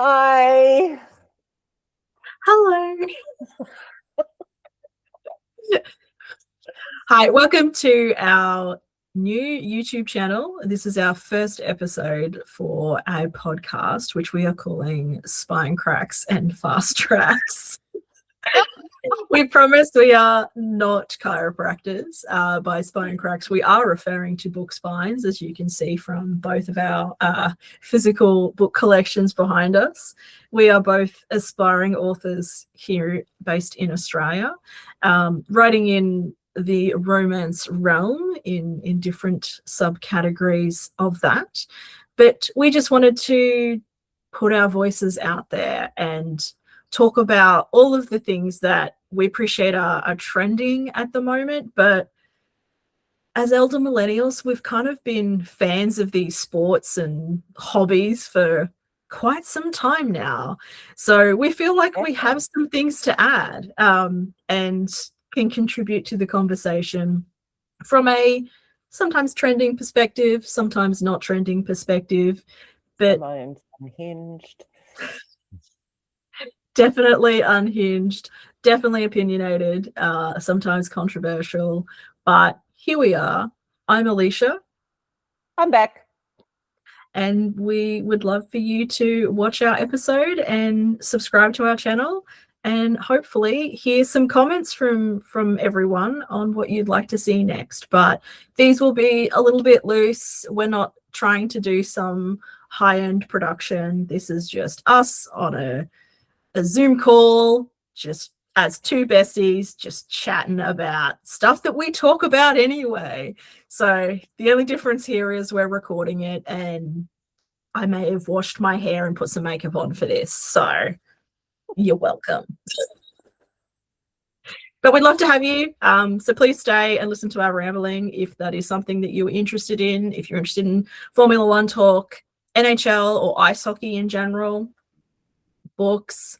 Hi. Hello. Hi, welcome to our new YouTube channel. This is our first episode for our podcast, which we are calling Spine Cracks and Fast Tracks. We promise we are not chiropractors. By spine cracks, we are referring to book spines, as you can see from both of our physical book collections behind us. We are both aspiring authors here based in Australia, writing in the romance realm in different subcategories of that. But we just wanted to put our voices out there and talk about all of the things that we appreciate are trending at the moment. But as elder millennials, we've kind of been fans of these sports and hobbies for quite some time now. So we feel like we have some things to add and can contribute to the conversation from a sometimes trending perspective, sometimes not trending perspective. But Mine's unhinged. Definitely unhinged, definitely opinionated, sometimes controversial, but here we are. I'm Alysha. I'm Bec. And we would love for you to watch our episode and subscribe to our channel and hopefully hear some comments from everyone on what you'd like to see next. But these will be a little bit loose. We're not trying to do some high-end production. This is just us on a Zoom call, just as two besties, just chatting about stuff that we talk about anyway. So the only difference here is we're recording it, and I may have washed my hair and put some makeup on for this. So you're welcome. But we'd love to have you. So please stay and listen to our rambling if that is something that you're interested in. If you're interested in Formula One talk, NHL or ice hockey in general, books,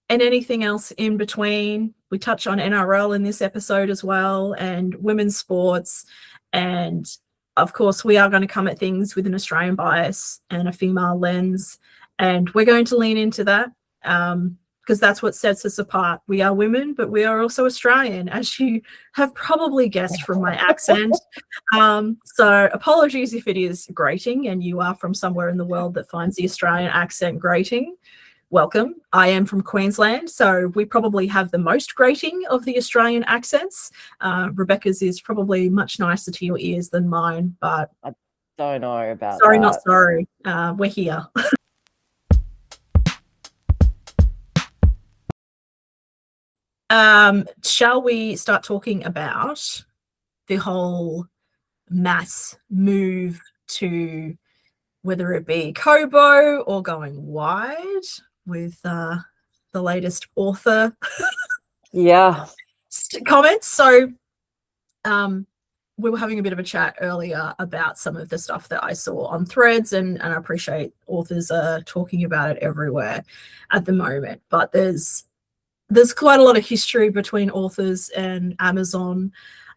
and anything else in between. We touch on NRL in this episode as well, and women's sports. And of course, we are going to come at things with an Australian bias and a female lens. And we're going to lean into that because that's what sets us apart. We are women, but we are also Australian, as you have probably guessed from my accent. So apologies if it is grating and you are from somewhere in the world that finds the Australian accent grating. Welcome. I am from Queensland, so we probably have the most grating of the Australian accents. Rebecca's is probably much nicer to your ears than mine, but I don't know about sorry, that. not sorry. We're here. Shall we start talking about the whole mass move to whether it be Kobo or going wide with the latest author comments. So we were having a bit of a chat earlier about some of the stuff that I saw on Threads, and I appreciate authors are talking about it everywhere at the moment. But there's quite a lot of history between authors and Amazon.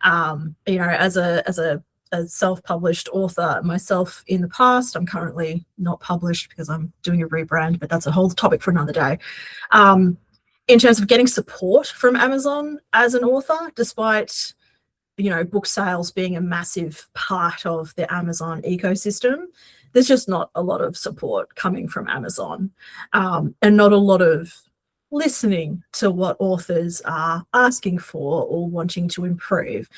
As a self-published author myself in the past, I'm currently not published because I'm doing a rebrand, but that's a whole topic for another day. In terms of getting support from Amazon as an author, despite book sales being a massive part of the Amazon ecosystem, there's just not a lot of support coming from Amazon, and not a lot of listening to what authors are asking for or wanting to improve.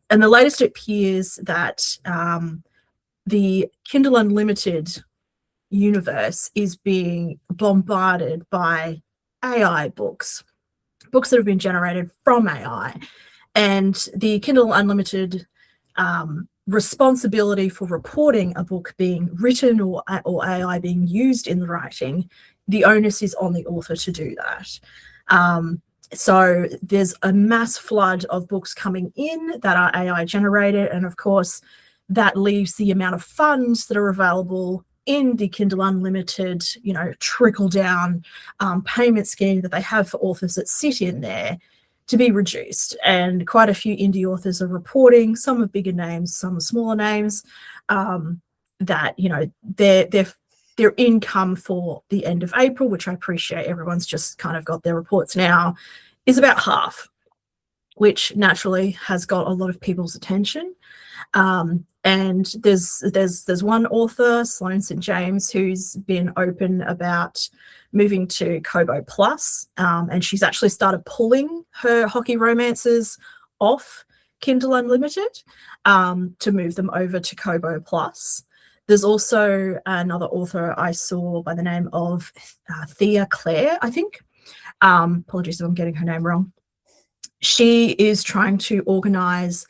And the latest appears that the Kindle Unlimited universe is being bombarded by AI books that have been generated from AI. And the Kindle Unlimited responsibility for reporting a book being written or AI being used in the writing, the onus is on the author to do that. So there's a mass flood of books coming in that are AI generated. And of course, that leaves the amount of funds that are available in the Kindle Unlimited, trickle down payment scheme that they have for authors that sit in there to be reduced. And quite a few indie authors are reporting, some are bigger names, some are smaller names, that, they're their income for the end of April, which I appreciate everyone's just kind of got their reports now, is about half, which naturally has got a lot of people's attention. And there's one author, Sloane St. James, who's been open about moving to Kobo Plus, and she's actually started pulling her hockey romances off Kindle Unlimited to move them over to Kobo Plus. There's also another author I saw by the name of Thea Claire, I think. Apologies if I'm getting her name wrong. She is trying to organize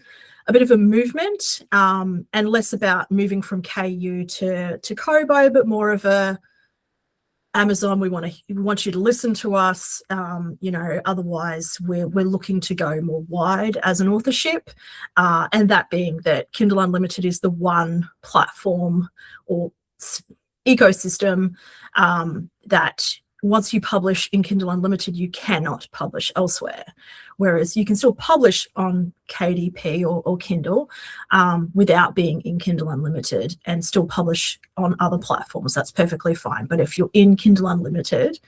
a bit of a movement, and less about moving from KU to Kobo, but more of a Amazon, we want you to listen to us. Otherwise we're looking to go more wide as an authorship, and that being that Kindle Unlimited is the one platform or ecosystem that once you publish in Kindle Unlimited, you cannot publish elsewhere. Whereas you can still publish on KDP or Kindle without being in Kindle Unlimited and still publish on other platforms. That's perfectly fine. But if you're in Kindle Unlimited,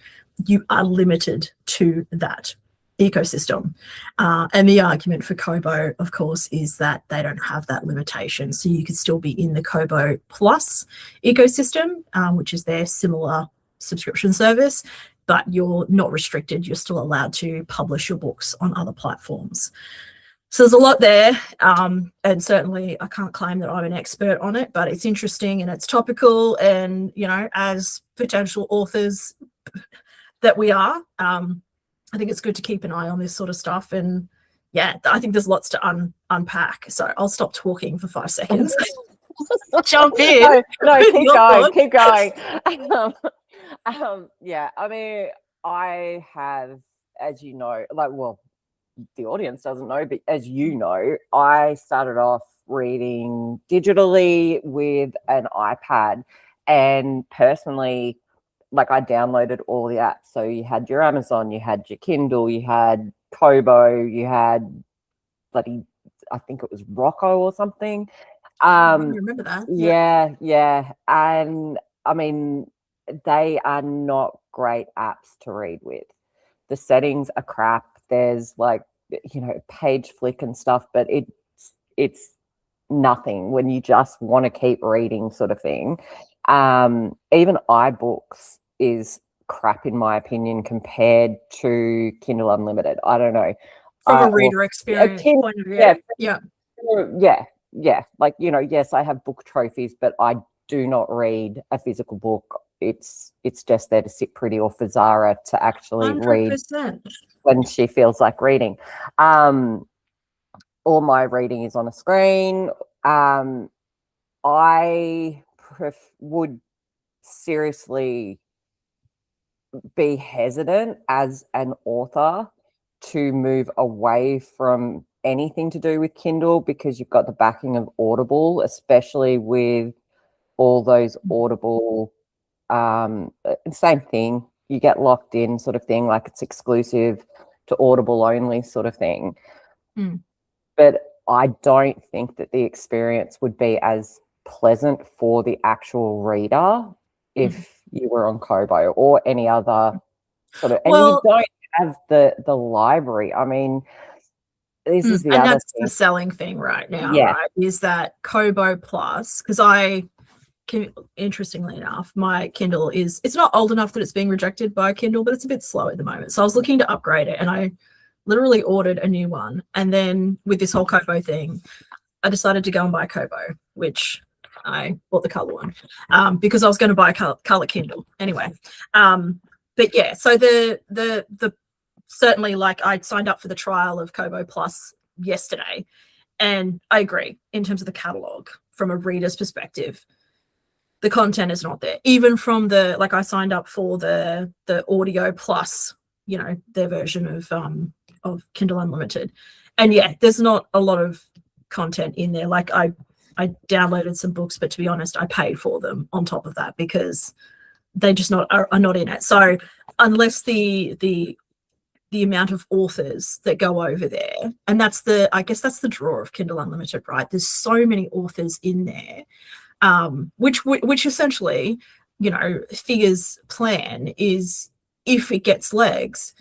you are limited to that ecosystem. And the argument for Kobo, of course, is that they don't have that limitation. So you could still be in the Kobo Plus ecosystem, which is their similar subscription service, but you're not restricted. You're still allowed to publish your books on other platforms. So there's a lot there, and certainly I can't claim that I'm an expert on it, but it's interesting and it's topical, and as potential authors that we are, I think it's good to keep an eye on this sort of stuff. And yeah, I think there's lots to unpack. So I'll stop talking for 5 seconds. Jump in. No, keep going. Yeah, I mean, I have, as you know, the audience doesn't know, but as you know, I started off reading digitally with an iPad, and personally, I downloaded all the apps. So you had your Amazon, you had your Kindle, you had Kobo, you had I think it was Rocco or something. I remember that. Yeah. And I mean, they are not great apps to read with. The settings are crap. There's page flick and stuff, but it's nothing when you just want to keep reading, sort of thing. Even iBooks is crap in my opinion compared to Kindle Unlimited. I don't know. From a reader experience point of view. Yeah. Yes, I have book trophies, but I do not read a physical book. It's just there to sit pretty, or for Zara to actually 100%. Read when she feels like reading. All my reading is on a screen. I would seriously be hesitant as an author to move away from anything to do with Kindle, because you've got the backing of Audible, especially with all those Audible, same thing, you get locked in, sort of thing, like it's exclusive to Audible only, sort of thing. But I don't think that the experience would be as pleasant for the actual reader if you were on Kobo or any other sort of, and you don't have the library. I mean, this is the other thing. The selling thing right now, right? Is that Kobo Plus, because interestingly enough, my Kindle it's not old enough that it's being rejected by Kindle, but it's a bit slow at the moment. So I was looking to upgrade it, and I literally ordered a new one. And then with this whole Kobo thing, I decided to go and buy Kobo, which I bought the color one because I was going to buy a color Kindle anyway. But yeah, so the certainly, I signed up for the trial of Kobo Plus yesterday, and I agree in terms of the catalog from a reader's perspective. The content is not there. Even from I signed up for the audio plus, their version of Kindle Unlimited, and yeah, there's not a lot of content in there. I downloaded some books, but to be honest, I paid for them on top of that because they just are not in it. So unless the amount of authors that go over there, and I guess that's the draw of Kindle Unlimited, right? There's so many authors in there, which essentially figure's plan is, if it gets legs,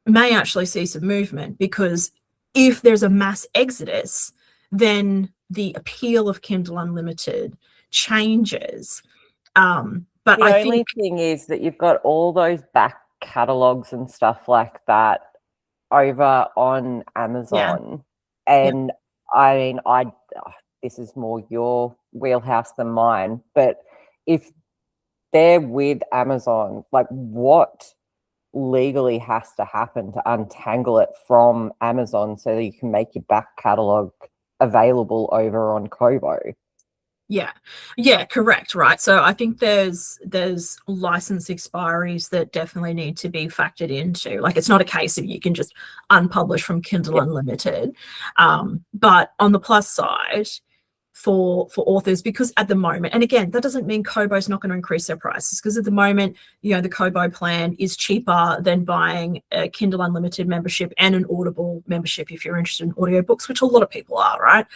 may actually see some movement, because if there's a mass exodus, then the appeal of Kindle Unlimited changes. But The I only think, thing is that you've got all those back catalogs and stuff like that over on Amazon. And I mean, this is more your wheelhouse than mine, but if they're with Amazon, like, what legally has to happen to untangle it from Amazon so that you can make your back catalog available over on Kobo? yeah, correct, right. So I think there's license expiries that definitely need to be factored into. Like, it's not a case of you can just unpublish from Kindle Unlimited. But on the plus side, for authors, because at the moment, and again, that doesn't mean Kobo's not going to increase their prices, because at the moment, the Kobo plan is cheaper than buying a Kindle Unlimited membership and an Audible membership if you're interested in audiobooks, which a lot of people are, right?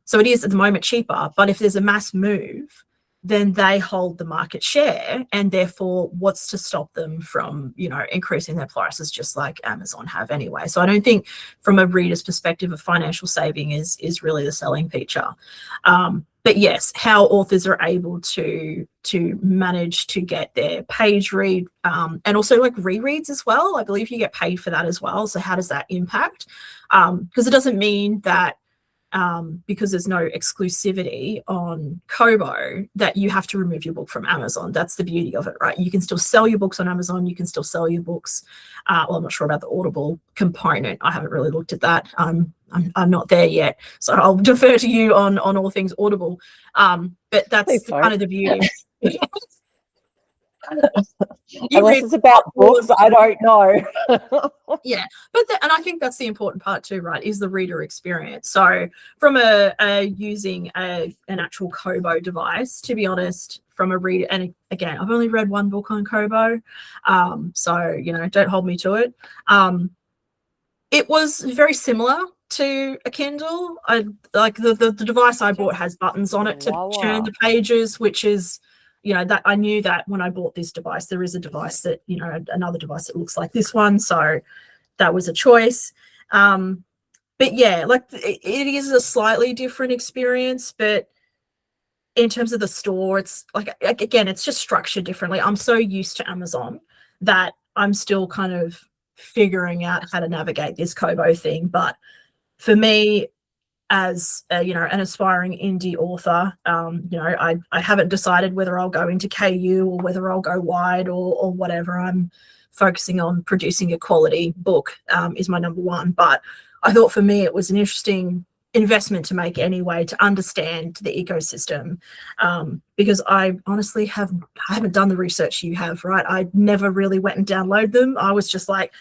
So it is at the moment cheaper, but if there's a mass move, then they hold the market share, and therefore what's to stop them from increasing their prices, just like Amazon have anyway. So I don't think, from a reader's perspective, of financial saving is really the selling feature. But yes, how authors are able to manage to get their page read, and also like rereads as well. I believe you get paid for that as well. So how does that impact? Because it doesn't mean that, because there's no exclusivity on Kobo, that you have to remove your book from Amazon. That's the beauty of it, right? You can still sell your books on Amazon. You can still sell your books. Well, I'm not sure about the Audible component. I haven't really looked at that. I'm not there yet, so I'll defer to you on all things Audible. But that's kind of the beauty. Unless it's about books, I don't know. Yeah, and I think that's the important part too, right? Is the reader experience. So from using an actual Kobo device, to be honest, from a reader, and again, I've only read one book on Kobo, so don't hold me to it. It was very similar to a Kindle. I like the device I bought has buttons on it to turn the pages, which is, that I knew that when I bought this device. There is a device that, another device that looks like this one, so that was a choice. But yeah, like, it is a slightly different experience, but in terms of the store, it's like, again, it's just structured differently. I'm so used to Amazon that I'm still kind of figuring out how to navigate this Kobo thing. But for me, as an aspiring indie author, I haven't decided whether I'll go into KU or whether I'll go wide or whatever. I'm focusing on producing a quality book, is my number one. But I thought for me it was an interesting investment to make anyway, to understand the ecosystem, because I honestly haven't done the research you have, right? I never really went and downloaded them. I was just like,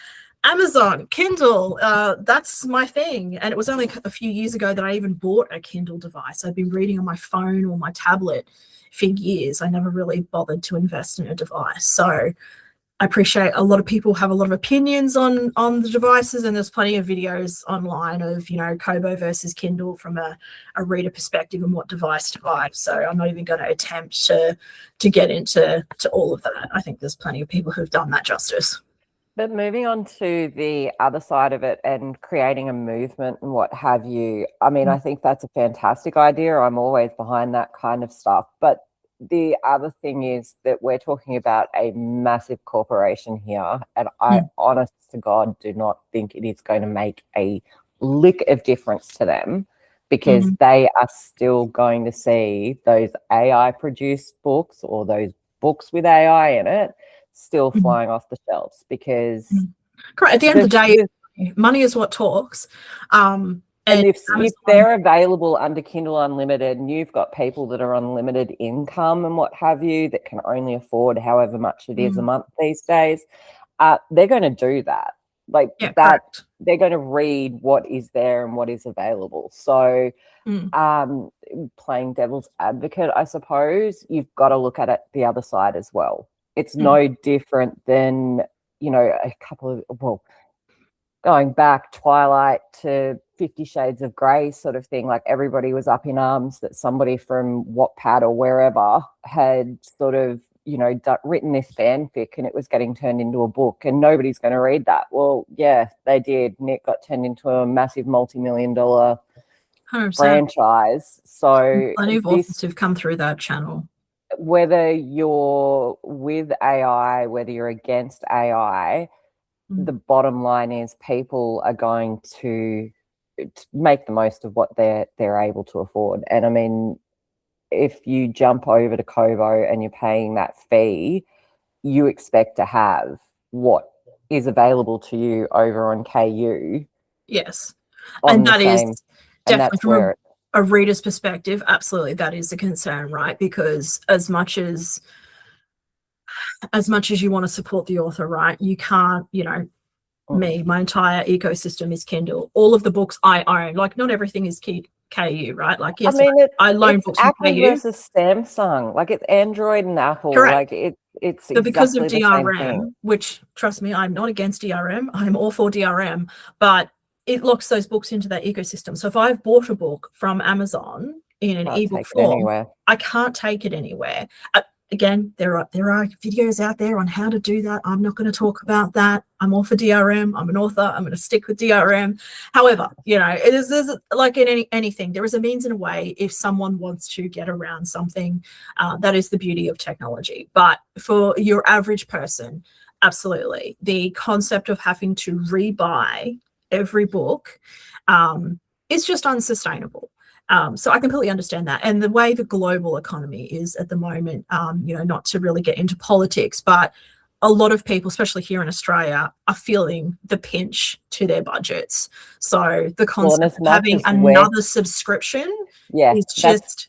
Amazon, Kindle, that's my thing. And it was only a few years ago that I even bought a Kindle device. I've been reading on my phone or my tablet for years. I never really bothered to invest in a device. So I appreciate a lot of people have a lot of opinions on the devices, and there's plenty of videos online of, Kobo versus Kindle from a reader perspective and what device to buy. So I'm not even going to attempt to get into all of that. I think there's plenty of people who've done that justice. But moving on to the other side of it and creating a movement and what have you, I mean, I think that's a fantastic idea. I'm always behind that kind of stuff. But the other thing is that we're talking about a massive corporation here, and I, honest to God, do not think it is going to make a lick of difference to them, because they are still going to see those AI-produced books, or those books with AI in it, still flying off the shelves, because correct. At the end of the day, money is what talks. And if they're available under Kindle Unlimited, and you've got people that are on limited income and what have you, that can only afford however much it is a month these days, they're going to do that. Like, that, correct. They're going to read what is there and what is available. So playing devil's advocate, I suppose, you've got to look at it the other side as well. It's no different than, a couple of, well, going back, Twilight to 50 Shades of Grey sort of thing. Like everybody was up in arms that somebody from Wattpad or wherever had sort of, you know, written this fanfic and it was getting turned into a book and nobody's going to read that. Well, yeah, they did. And it got turned into a massive multi-million-dollar 100%. franchise. So Plenty of authors who've come through that channel. Whether you're with AI, whether you're against AI, the bottom line is people are going to make the most of what they're able to afford. And I mean, if you jump over to Kobo and you're paying that fee, you expect to have what is available to you over on KU. Yes. And that is definitely from a reader's perspective. Absolutely. That is a concern, right? Because as much as you want to support the author, right, you can't, you know, my entire ecosystem is Kindle. All of the books I own, like not everything is KU, right? Like, yes, I mean, I loan books from Apple KU versus Samsung. Like it's Android and Apple. Correct. Like it's but because of exactly the same thing. which, trust me, I'm not against DRM. I'm all for DRM, but it locks those books into that ecosystem. So if I've bought a book from Amazon in an ebook form, I can't take it anywhere. Again, there are videos out there on how to do that. I'm not going to talk about that. I'm all for DRM. I'm an author. I'm going to stick with DRM. However, you know, there's like in anything, there is a means and a way if someone wants to get around something. That is the beauty of technology. But for your average person, absolutely, the concept of having to rebuy every book is just unsustainable. So I completely understand that. And the way the global economy is at the moment, you know, not to really get into politics, but a lot of people, especially here in Australia, are feeling the pinch to their budgets. So the concept of having another subscription is just,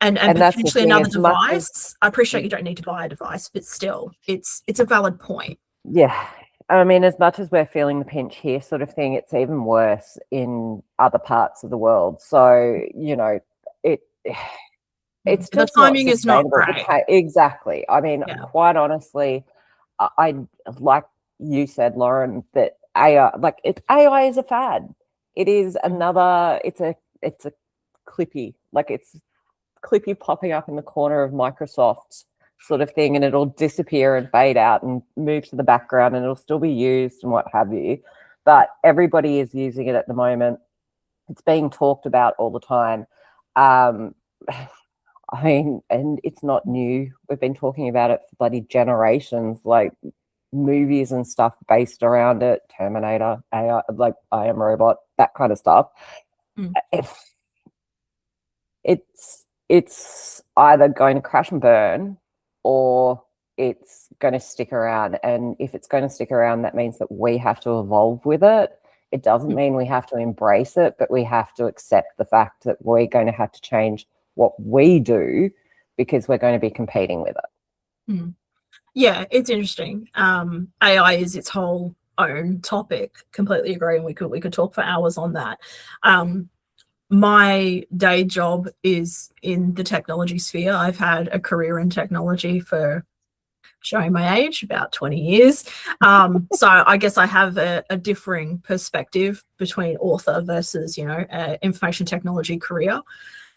and potentially another device. I appreciate you don't need to buy a device, but still, it's a valid point. Yeah. I mean, as much as we're feeling the pinch here sort of thing, it's even worse in other parts of the world. So, you know, it's just the timing is not great. Exactly. I mean, quite honestly, I like you said, Lauren, that AI is a fad. It is another, it's a clippy, like it's clippy popping up in the corner of Microsoft sort of thing, and it'll disappear and fade out and move to the background and it'll still be used and what have you. But everybody is using it at the moment. It's being talked about all the time. I mean, and it's not new. We've been talking about it for bloody generations, like movies and stuff based around it, Terminator, AI, like I Am Robot, that kind of stuff. It's either going to crash and burn or it's going to stick around. And if it's going to stick around, that means that we have to evolve with it. It doesn't mean we have to embrace it, but we have to accept the fact that we're going to have to change what we do because we're going to be competing with it. Yeah, it's interesting. AI is its whole own topic. Completely agree, and we could talk for hours on that. My day job is in the technology sphere. I've had a career in technology for, showing my age, about 20 years. So I guess I have a differing perspective between author versus, you know, information technology career.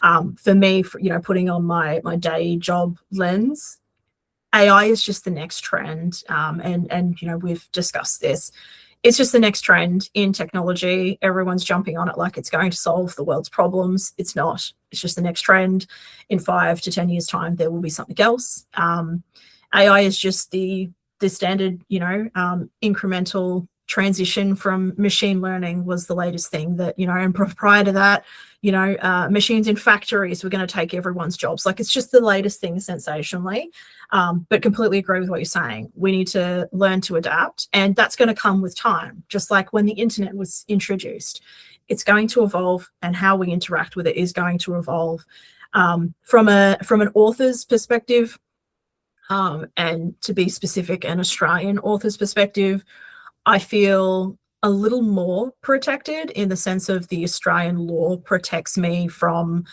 For me, you know, putting on my day job lens, AI is just the next trend. And you know, we've discussed this. It's just the next trend in technology. Everyone's jumping on it like it's going to solve the world's problems. It's not. It's just the next trend. In 5 to 10 years' time, there will be something else. AI is just the standard, you know, incremental transition from machine learning was the latest thing that, you know, and prior to that, you know, machines in factories were going to take everyone's jobs. Like it's just the latest thing sensationally. But completely agree with what you're saying. We need to learn to adapt, and that's going to come with time. Just like when the internet was introduced, it's going to evolve, and how we interact with it is going to evolve. From an author's perspective, and to be specific, an Australian author's perspective, I feel a little more protected in the sense of the Australian law protects me from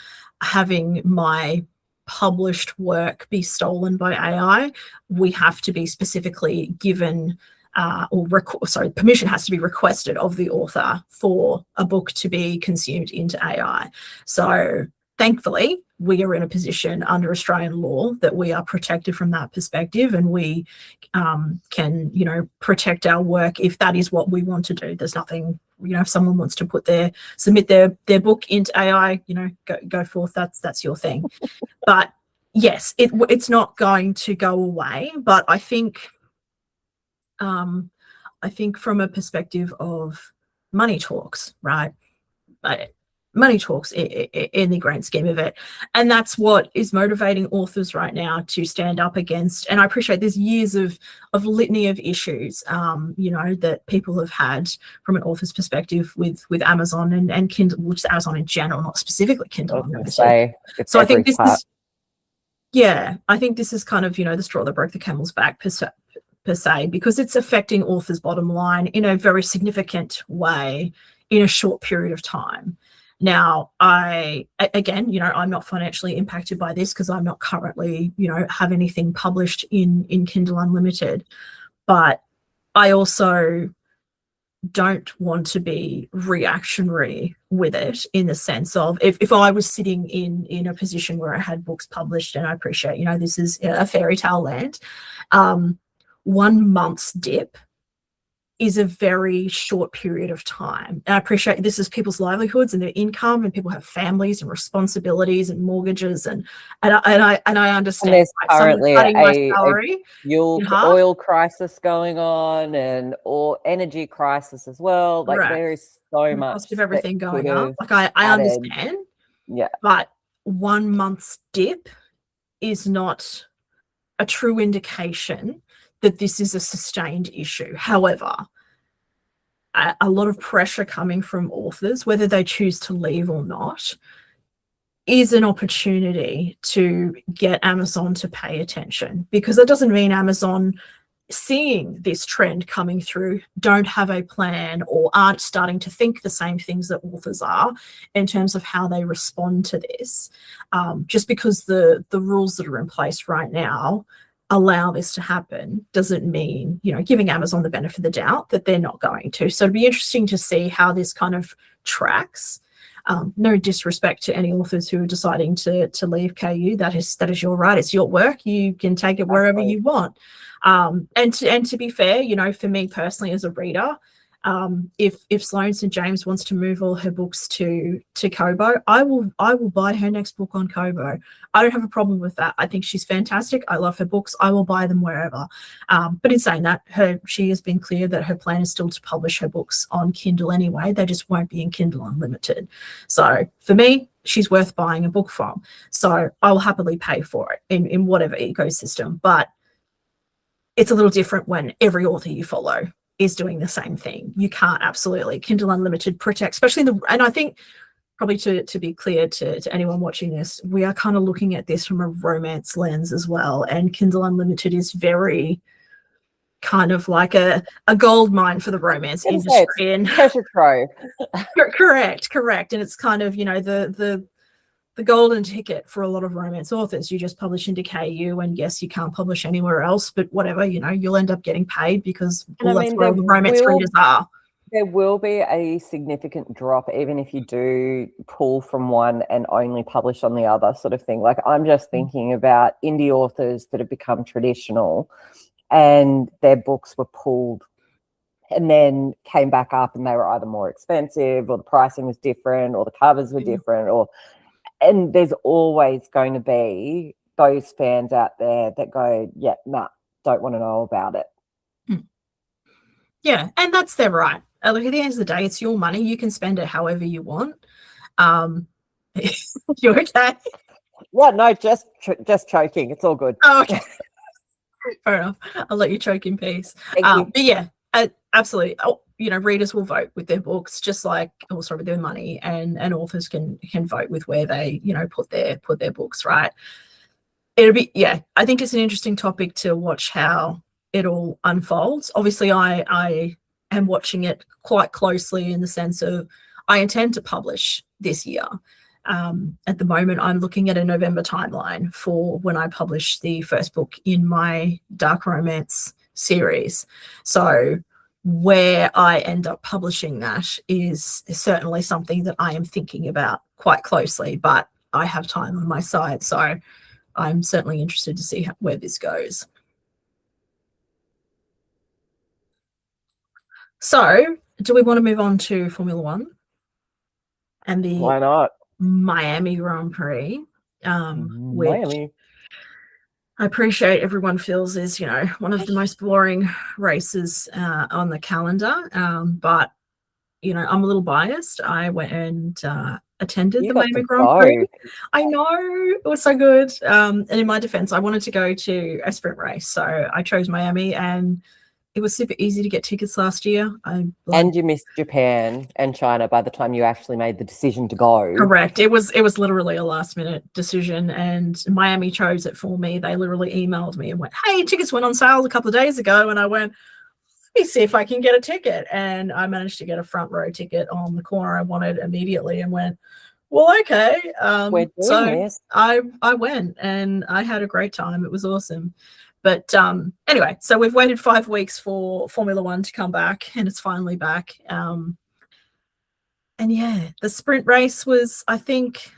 having my published work be stolen by AI. We have to be specifically given permission has to be requested of the author for a book to be consumed into AI. So thankfully, we are in a position under Australian law that we are protected from that perspective, and we can, protect our work if that is what we want to do. There's nothing, if someone wants to submit their book into AI, go forth. That's your thing. But yes, it's not going to go away. But I think from a perspective of money talks, right? Money talks in the grand scheme of it. And that's what is motivating authors right now to stand up against. And I appreciate there's years of litany of issues, that people have had from an author's perspective with Amazon and Kindle, which is Amazon in general, not specifically Kindle Unlimited. So I think this is, I think this is kind of, the straw that broke the camel's back per se, because it's affecting authors' bottom line in a very significant way in a short period of time. Now, I'm not financially impacted by this because I'm not currently, have anything published in Kindle Unlimited, but I also don't want to be reactionary with it, in the sense of if I was sitting in a position where I had books published, and I appreciate, this is a fairy tale land, 1 month's dip is a very short period of time. And I appreciate this is people's livelihoods and their income, and people have families and responsibilities and mortgages, and I understand. And there's currently a oil crisis going on, and energy crisis as well. Like, right. There is so much cost of everything going up. Like, I understand. Yeah. But 1 month's dip is not a true indication that this is a sustained issue. However, a lot of pressure coming from authors, whether they choose to leave or not, is an opportunity to get Amazon to pay attention, because that doesn't mean Amazon, seeing this trend coming through, don't have a plan or aren't starting to think the same things that authors are in terms of how they respond to this. Just because the rules that are in place right now allow this to happen doesn't mean, giving Amazon the benefit of the doubt that they're not going to. So it'd be interesting to see how this kind of tracks. No disrespect to any authors who are deciding to leave KU. That is your right. It's your work. You can take it wherever you want. And to be fair, for me personally as a reader, if Sloane St. James wants to move all her books to Kobo, I will buy her next book on Kobo. I don't have a problem with that. I think she's fantastic. I love her books. I will buy them wherever. But in saying that, she has been clear that her plan is still to publish her books on Kindle anyway. They just won't be in Kindle Unlimited. So for me, she's worth buying a book from. So I'll happily pay for it in whatever ecosystem. But it's a little different when every author you follow is doing the same thing. You can't absolutely. Kindle Unlimited protect, especially and I think probably to be clear to anyone watching this, we are kind of looking at this from a romance lens as well. And Kindle Unlimited is very kind of like a gold mine for the romance industry. And treasure trove. Correct. And it's kind of, the golden ticket for a lot of romance authors. You just publish into KU, and yes, you can't publish anywhere else, but whatever, you'll end up getting paid because that's where all the romance readers are. There will be a significant drop, even if you do pull from one and only publish on the other, sort of thing. Like, I'm just thinking about indie authors that have become traditional and their books were pulled and then came back up, and they were either more expensive, or the pricing was different, or the covers were different, and there's always going to be those fans out there that go, don't want to know about it. Yeah, and that's their right. Look, at the end of the day, it's your money. You can spend it however you want. You okay? Yeah, no, just choking. It's all good. Oh, okay. Fair enough. I'll let you choke in peace. But yeah, absolutely. Readers will vote with their books, just like with their money, and authors can vote with where they, put their books, right? I think it's an interesting topic to watch how it all unfolds. Obviously, I am watching it quite closely in the sense of I intend to publish this year. At the moment, I'm looking at a November timeline for when I publish the first book in my dark romance series. So where I end up publishing that is certainly something that I am thinking about quite closely, but I have time on my side, so I'm certainly interested to see where this goes. So do we want to move on to Formula One and the Why not? Miami Grand Prix, which Miami. I appreciate everyone feels is, one of the most boring races on the calendar. But, I'm a little biased. I went and attended You the got Miami to Grand go. Prix. I know, it was so good. And in my defense, I wanted to go to a sprint race. So I chose Miami, and it was super easy to get tickets last year. And you missed Japan and China by the time you actually made the decision to go. Correct. It was literally a last minute decision, and Miami chose it for me. They literally emailed me and went, "Hey, tickets went on sale a couple of days ago," and I went, "Let me see if I can get a ticket." And I managed to get a front row ticket on the corner I wanted immediately, and went, "Well, okay." We're doing So this. I went and I had a great time. It was awesome. But anyway, so we've waited 5 weeks for Formula One to come back, and it's finally back. And yeah, the sprint race was, I think,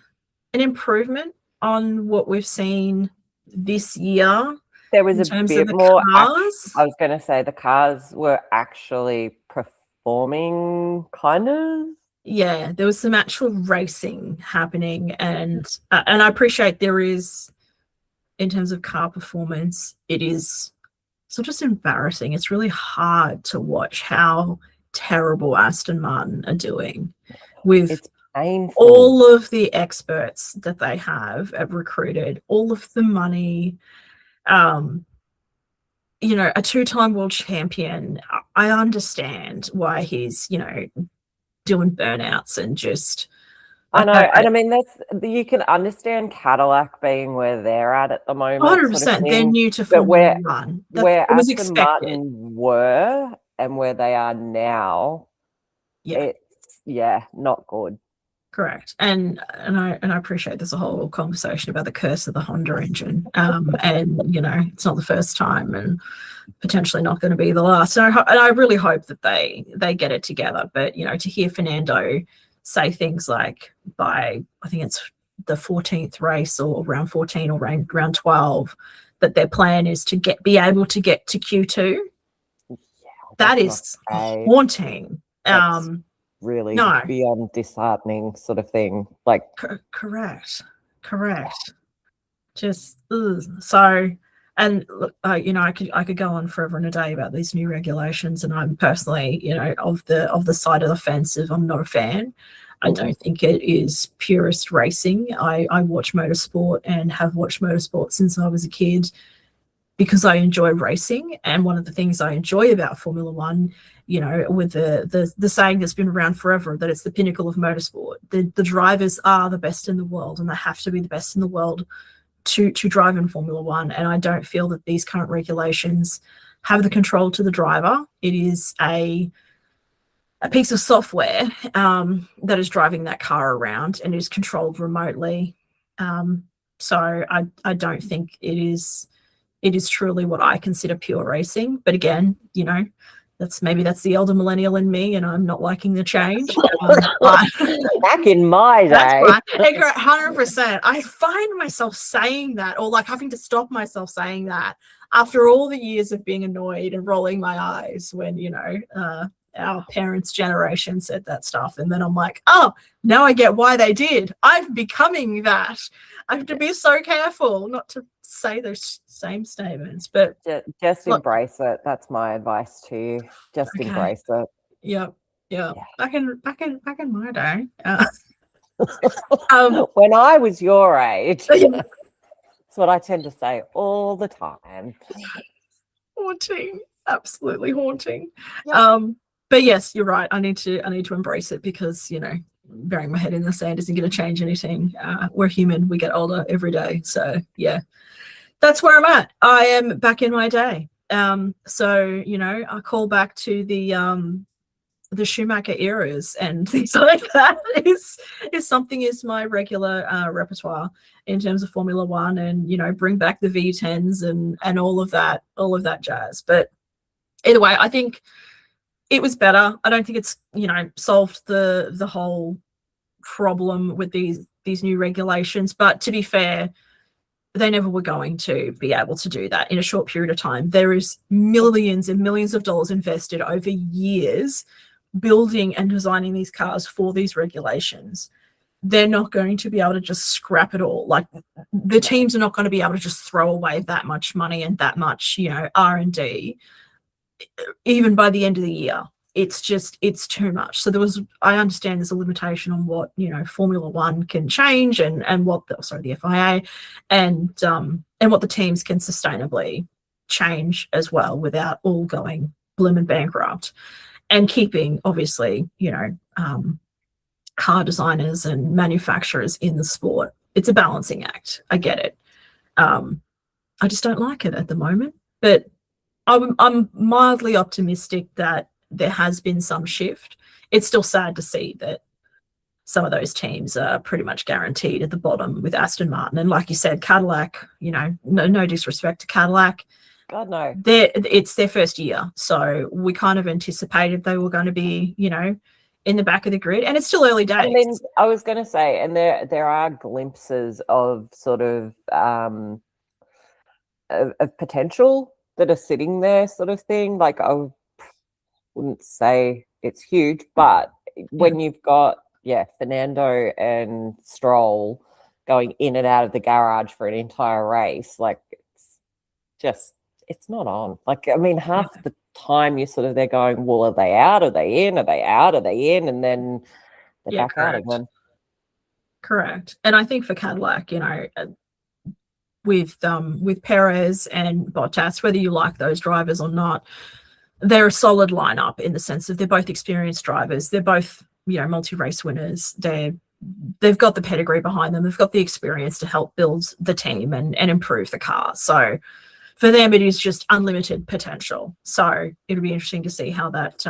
an improvement on what we've seen this year. There was in a terms bit of the more. cars. I was going to say the cars were actually performing, kind of. Yeah, there was some actual racing happening, and I appreciate there is, in terms of car performance, it's not just embarrassing. It's really hard to watch how terrible Aston Martin are doing with It's painful. all of the experts that they have recruited, all of the money, a two-time world champion. I understand why he's, doing burnouts and just. I know, and I mean you can understand Cadillac being where they're at the moment. 100%, they're new to Formula One. Where it was Aston expected. Martin were and where they are now, it's not good. Correct, and I appreciate there's a whole conversation about the curse of the Honda engine, and it's not the first time, and potentially not going to be the last. And I really hope that they get it together. But to hear Fernando say things like, by I think it's the 14th race or round 14 or round 12, that their plan is to be able to get to Q2. That is haunting. That's really beyond disheartening sort of thing. Like correct. Just so. And look, I could go on forever and a day about these new regulations, and I'm personally, of the side of the fence of I'm not a fan. I don't think it is purist racing. I watch motorsport and have watched motorsport since I was a kid because I enjoy racing. And one of the things I enjoy about Formula One, with the saying that's been around forever, that it's the pinnacle of motorsport. The drivers are the best in the world, and they have to be the best in the world to drive in Formula One. And I don't feel that these current regulations have the control to the driver. It is a piece of software that is driving that car around and is controlled remotely. So I don't think it is truly what I consider pure racing. But again, that's the elder millennial in me, and I'm not liking the change. Back in my day, 100%. I find myself saying that, or like having to stop myself saying that after all the years of being annoyed and rolling my eyes when our parents' generation said that stuff, and then I'm like, oh, now I get why they did. I'm becoming that. I have to be so careful not to say those same statements, but just embrace it. That's my advice to you. Just embrace it. Yep. Back in my day, when I was your age, that's what I tend to say all the time. Haunting, absolutely haunting. Yep. But yes, you're right. I need to embrace it, because burying my head in the sand isn't going to change anything. We're human. We get older every day. So yeah, that's where I'm at. I am back in my day. So I call back to the Schumacher eras and things like that is my regular repertoire in terms of Formula One, and bring back the V10s and all of that jazz. But either way, I think it was better. I don't think it's, solved the whole problem with these new regulations. But to be fair, they never were going to be able to do that in a short period of time. There is millions and millions of dollars invested over years building and designing these cars for these regulations. They're not going to be able to just scrap it all. Like, the teams are not going to be able to just throw away that much money and that much, R&D, even by the end of the year. It's too much. So I understand there's a limitation on what, Formula One can change and what the FIA and what the teams can sustainably change as well without all going blooming bankrupt, and keeping, obviously, car designers and manufacturers in the sport. It's a balancing act. I get it. I just don't like it at the moment, but I'm mildly optimistic that there has been some shift. It's still sad to see that some of those teams are pretty much guaranteed at the bottom with Aston Martin. And like you said, Cadillac, no disrespect to Cadillac. God, no. It's their first year. So we kind of anticipated they were going to be, in the back of the grid. And it's still early days. I mean, I was going to say, and there are glimpses of sort of potential that are sitting there, sort of thing. Like, I wouldn't say it's huge, but when you've got Fernando and Stroll going in and out of the garage for an entire race, like, it's not on. Like, I mean, half the time you're sort of there going, well, are they out? Are they in? Are they out? Are they in? And then they're back out again. Correct. And I think for Cadillac, with Perez and Bottas, whether you like those drivers or not, they're a solid lineup in the sense that they're both experienced drivers. They're both, multi-race winners. They've got the pedigree behind them. They've got the experience to help build the team and improve the car. So for them, it is just unlimited potential. So it'll be interesting to see how that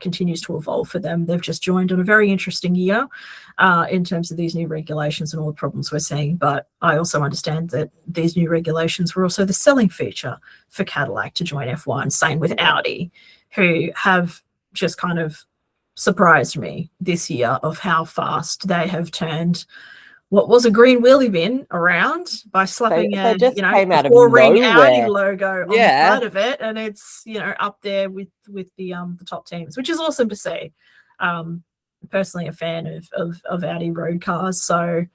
continues to evolve for them. They've just joined on a very interesting year in terms of these new regulations and all the problems we're seeing. But I also understand that these new regulations were also the selling feature for Cadillac to join F1. Same with Audi, who have just kind of surprised me this year of how fast they have turned what was a green wheelie bin around by slapping a four-ring Audi logo on the side of it, and it's up there with the top teams, which is awesome to see. Personally, a fan of Audi road cars, so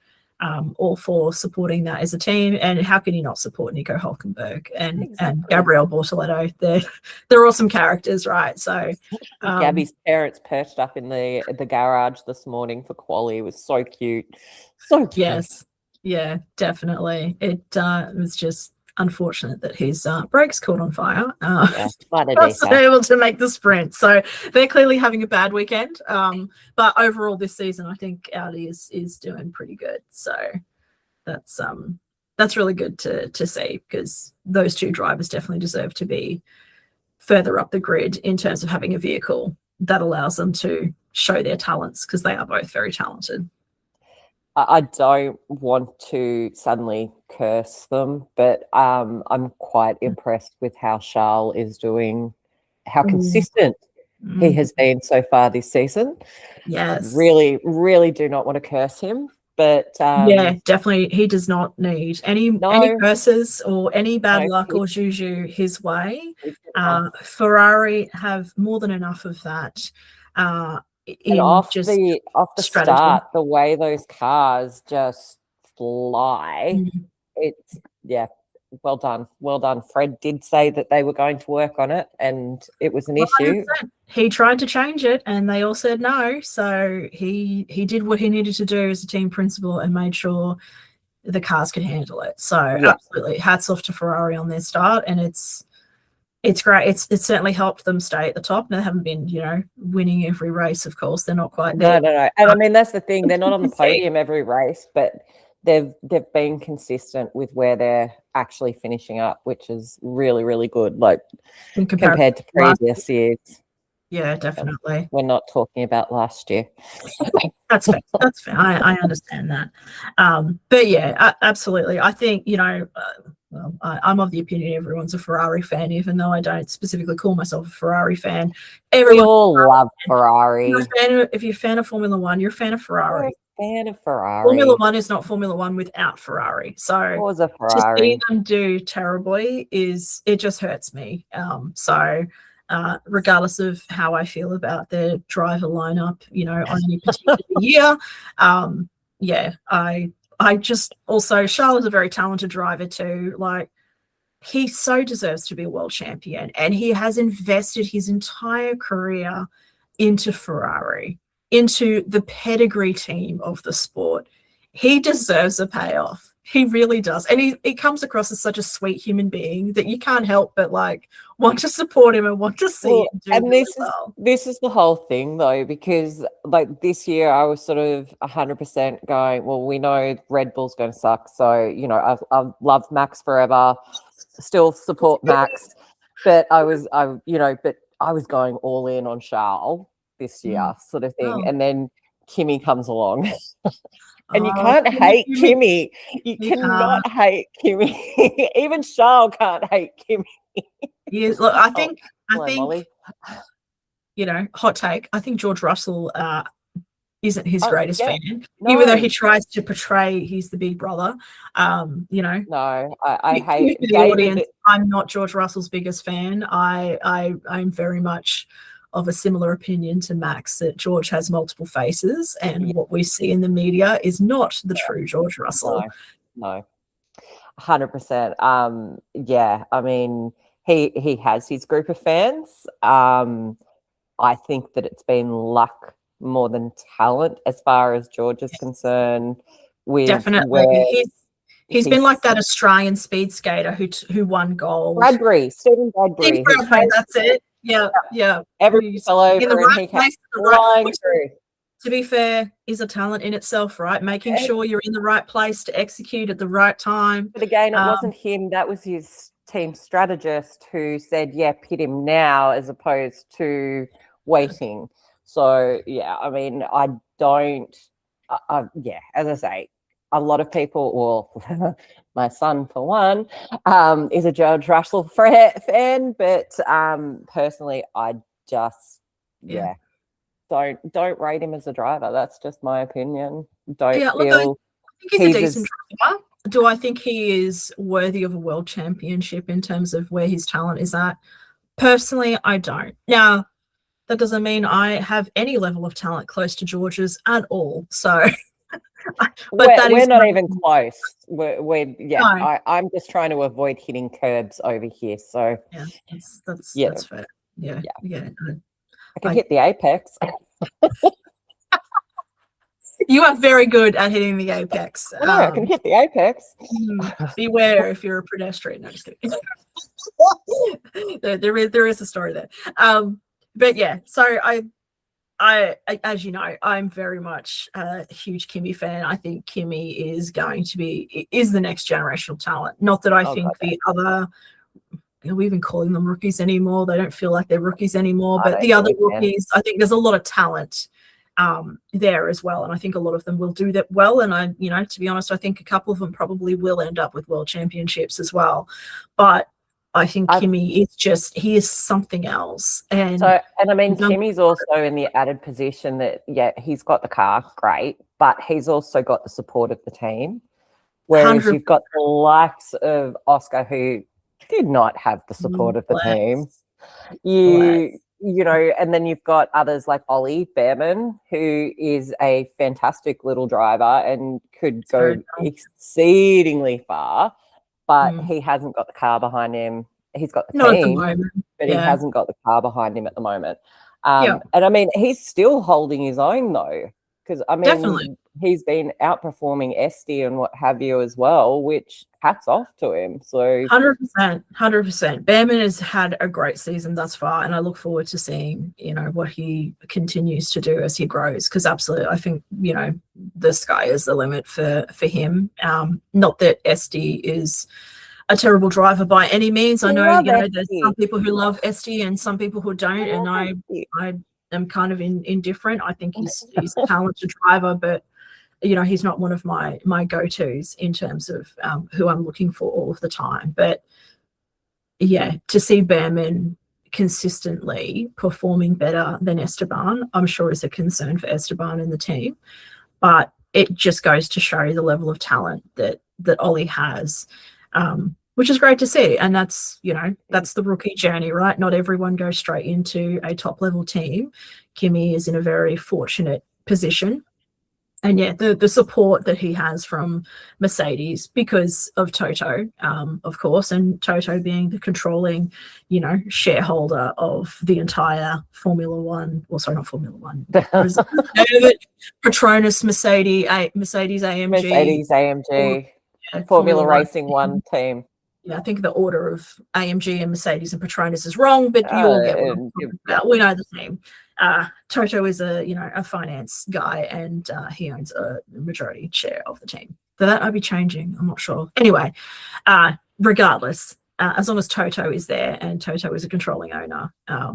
all for supporting that as a team. And how can you not support Nico Hülkenberg and Gabriel Bortoleto? They're awesome characters, right? So Gabby's parents perched up in the garage this morning for quali. It was so cute. So cute. Yes, yeah, definitely. It was just unfortunate that his brakes caught on fire. Wasn't able to make the sprint. So they're clearly having a bad weekend. But overall this season, I think Audi is doing pretty good. So that's really good to see, because those two drivers definitely deserve to be further up the grid in terms of having a vehicle that allows them to show their talents, because they are both very talented. I don't want to suddenly curse them, but I'm quite impressed with how Charles is doing, how consistent he has been so far this season. Yes. Really, really do not want to curse him, but definitely he does not need any curses or any bad luck or juju his way. Ferrari have more than enough of that. And off the start, the way those cars just fly, it's well done. Fred did say that they were going to work on it, and it was an issue. He tried to change it, and they all said no. So he did what he needed to do as a team principal and made sure the cars could handle it. So absolutely, hats off to Ferrari on their start, and it's great. It's certainly helped them stay at the top. They haven't been, winning every race, of course. They're not quite there. No. And I mean, that's the thing. They're not on the podium every race, but they've been consistent with where they're actually finishing up, which is really, really good. Like, compared to previous years. Yeah, definitely. We're not talking about last year. That's fair. That's fair. I understand that. But yeah, absolutely. I think, well, I'm of the opinion everyone's a Ferrari fan, even though I don't specifically call myself a Ferrari fan. We all love Ferrari. If you're a fan of Formula One, you're a fan of Ferrari. You're a fan of Ferrari. Formula One is not Formula One without Ferrari. So was a to Ferrari. see them do terribly it just hurts me. Regardless of how I feel about their driver lineup, on any particular year, I just also Charles is a very talented driver too. Like, he so deserves to be a world champion, and he has invested his entire career into Ferrari, into the pedigree team of the sport. He deserves a payoff. He really does. And he comes across as such a sweet human being that you can't help but want to support him and want to see him do and really well. This is the whole thing though, because this year I was sort of 100% going, well, we know Red Bull's going to suck. So, I've loved Max forever, still support Max, but I was going all in on Charles this year sort of thing. Oh. And then Kimi comes along. And you can't hate Kimi. You cannot hate Kimi. Even Charles can't hate Kimi. Yes, look, I think hot take. I think George Russell isn't his greatest fan, even though he tries to portray he's the big brother. No, I hate the audience. I'm not George Russell's biggest fan. I'm very much of a similar opinion to Max, that George has multiple faces, and what we see in the media is not the true George Russell. No, 100%. I mean, he has his group of fans. I think that it's been luck more than talent as far as George is concerned. Definitely, he's been like that Australian speed skater who won gold. Stephen Bradbury. That's it. Yeah. Every fellow in the right place, to be fair, is a talent in itself, right? Making sure you're in the right place to execute at the right time. But again, it wasn't him. That was his team strategist who said, pit him now as opposed to waiting. So, I mean, I don't, as I say, a lot of people, well, my son for one, is a George Russell fan, but personally, I just don't rate him as a driver. That's just my opinion. I think he's a decent driver. Do I think he is worthy of a world championship in terms of where his talent is at? Personally, I don't. Now, that doesn't mean I have any level of talent close to George's at all. So. But we're not even close. I'm just trying to avoid hitting curbs over here. So that's fair. Yeah. I can hit the apex. You are very good at hitting the apex. I can hit the apex. Beware if you're a pedestrian. No, just kidding. there is a story there. But yeah, so I, as you know, I'm very much a huge Kimi fan. I think Kimi is the next generational talent. Not that I think the other, are we even calling them rookies anymore? They don't feel like they're rookies anymore. But the other rookies, I think there's a lot of talent there as well. And I think a lot of them will do that well. And to be honest, I think a couple of them probably will end up with world championships as well. But I think Kimi he is something else. And I mean, Kimi's also in the added position that, he's got the car, great, but he's also got the support of the team. Whereas 100%. You've got the likes of Oscar, who did not have the support of the team. And then you've got others like Ollie Behrman, who is a fantastic little driver and could go exceedingly far. But he hasn't got the car behind him. He's got the team, but he hasn't got the car behind him at the moment. And I mean, he's still holding his own though, because I mean, he's been outperforming Esty and what have you as well, which hats off to him. So 100%. Behrman has had a great season thus far, and I look forward to seeing, what he continues to do as he grows. Because absolutely, I think, the sky is the limit for him. Not that Esty is a terrible driver by any means. I know, there's some people who love Esty and some people who don't, and I am kind of indifferent. I think he's a talented driver, but he's not one of my go-tos in terms of who I'm looking for all of the time. But yeah, to see Behrman consistently performing better than Esteban, I'm sure is a concern for Esteban and the team. But it just goes to show the level of talent that Ollie has, which is great to see. And that's the rookie journey, right? Not everyone goes straight into a top-level team. Kimi is in a very fortunate position. And yeah, the support that he has from Mercedes because of Toto, of course, and Toto being the controlling, shareholder of the entire Formula One. Well, sorry, not Formula One. Petronas Mercedes AMG. Mercedes AMG. Formula Racing One team. Yeah, I think the order of AMG and Mercedes and Petronas is wrong, but you all get what I'm talking about. We know the same. Toto is a finance guy, and he owns a majority share of the team. So that might be changing. I'm not sure. Anyway, regardless, as long as Toto is there and Toto is a controlling owner, I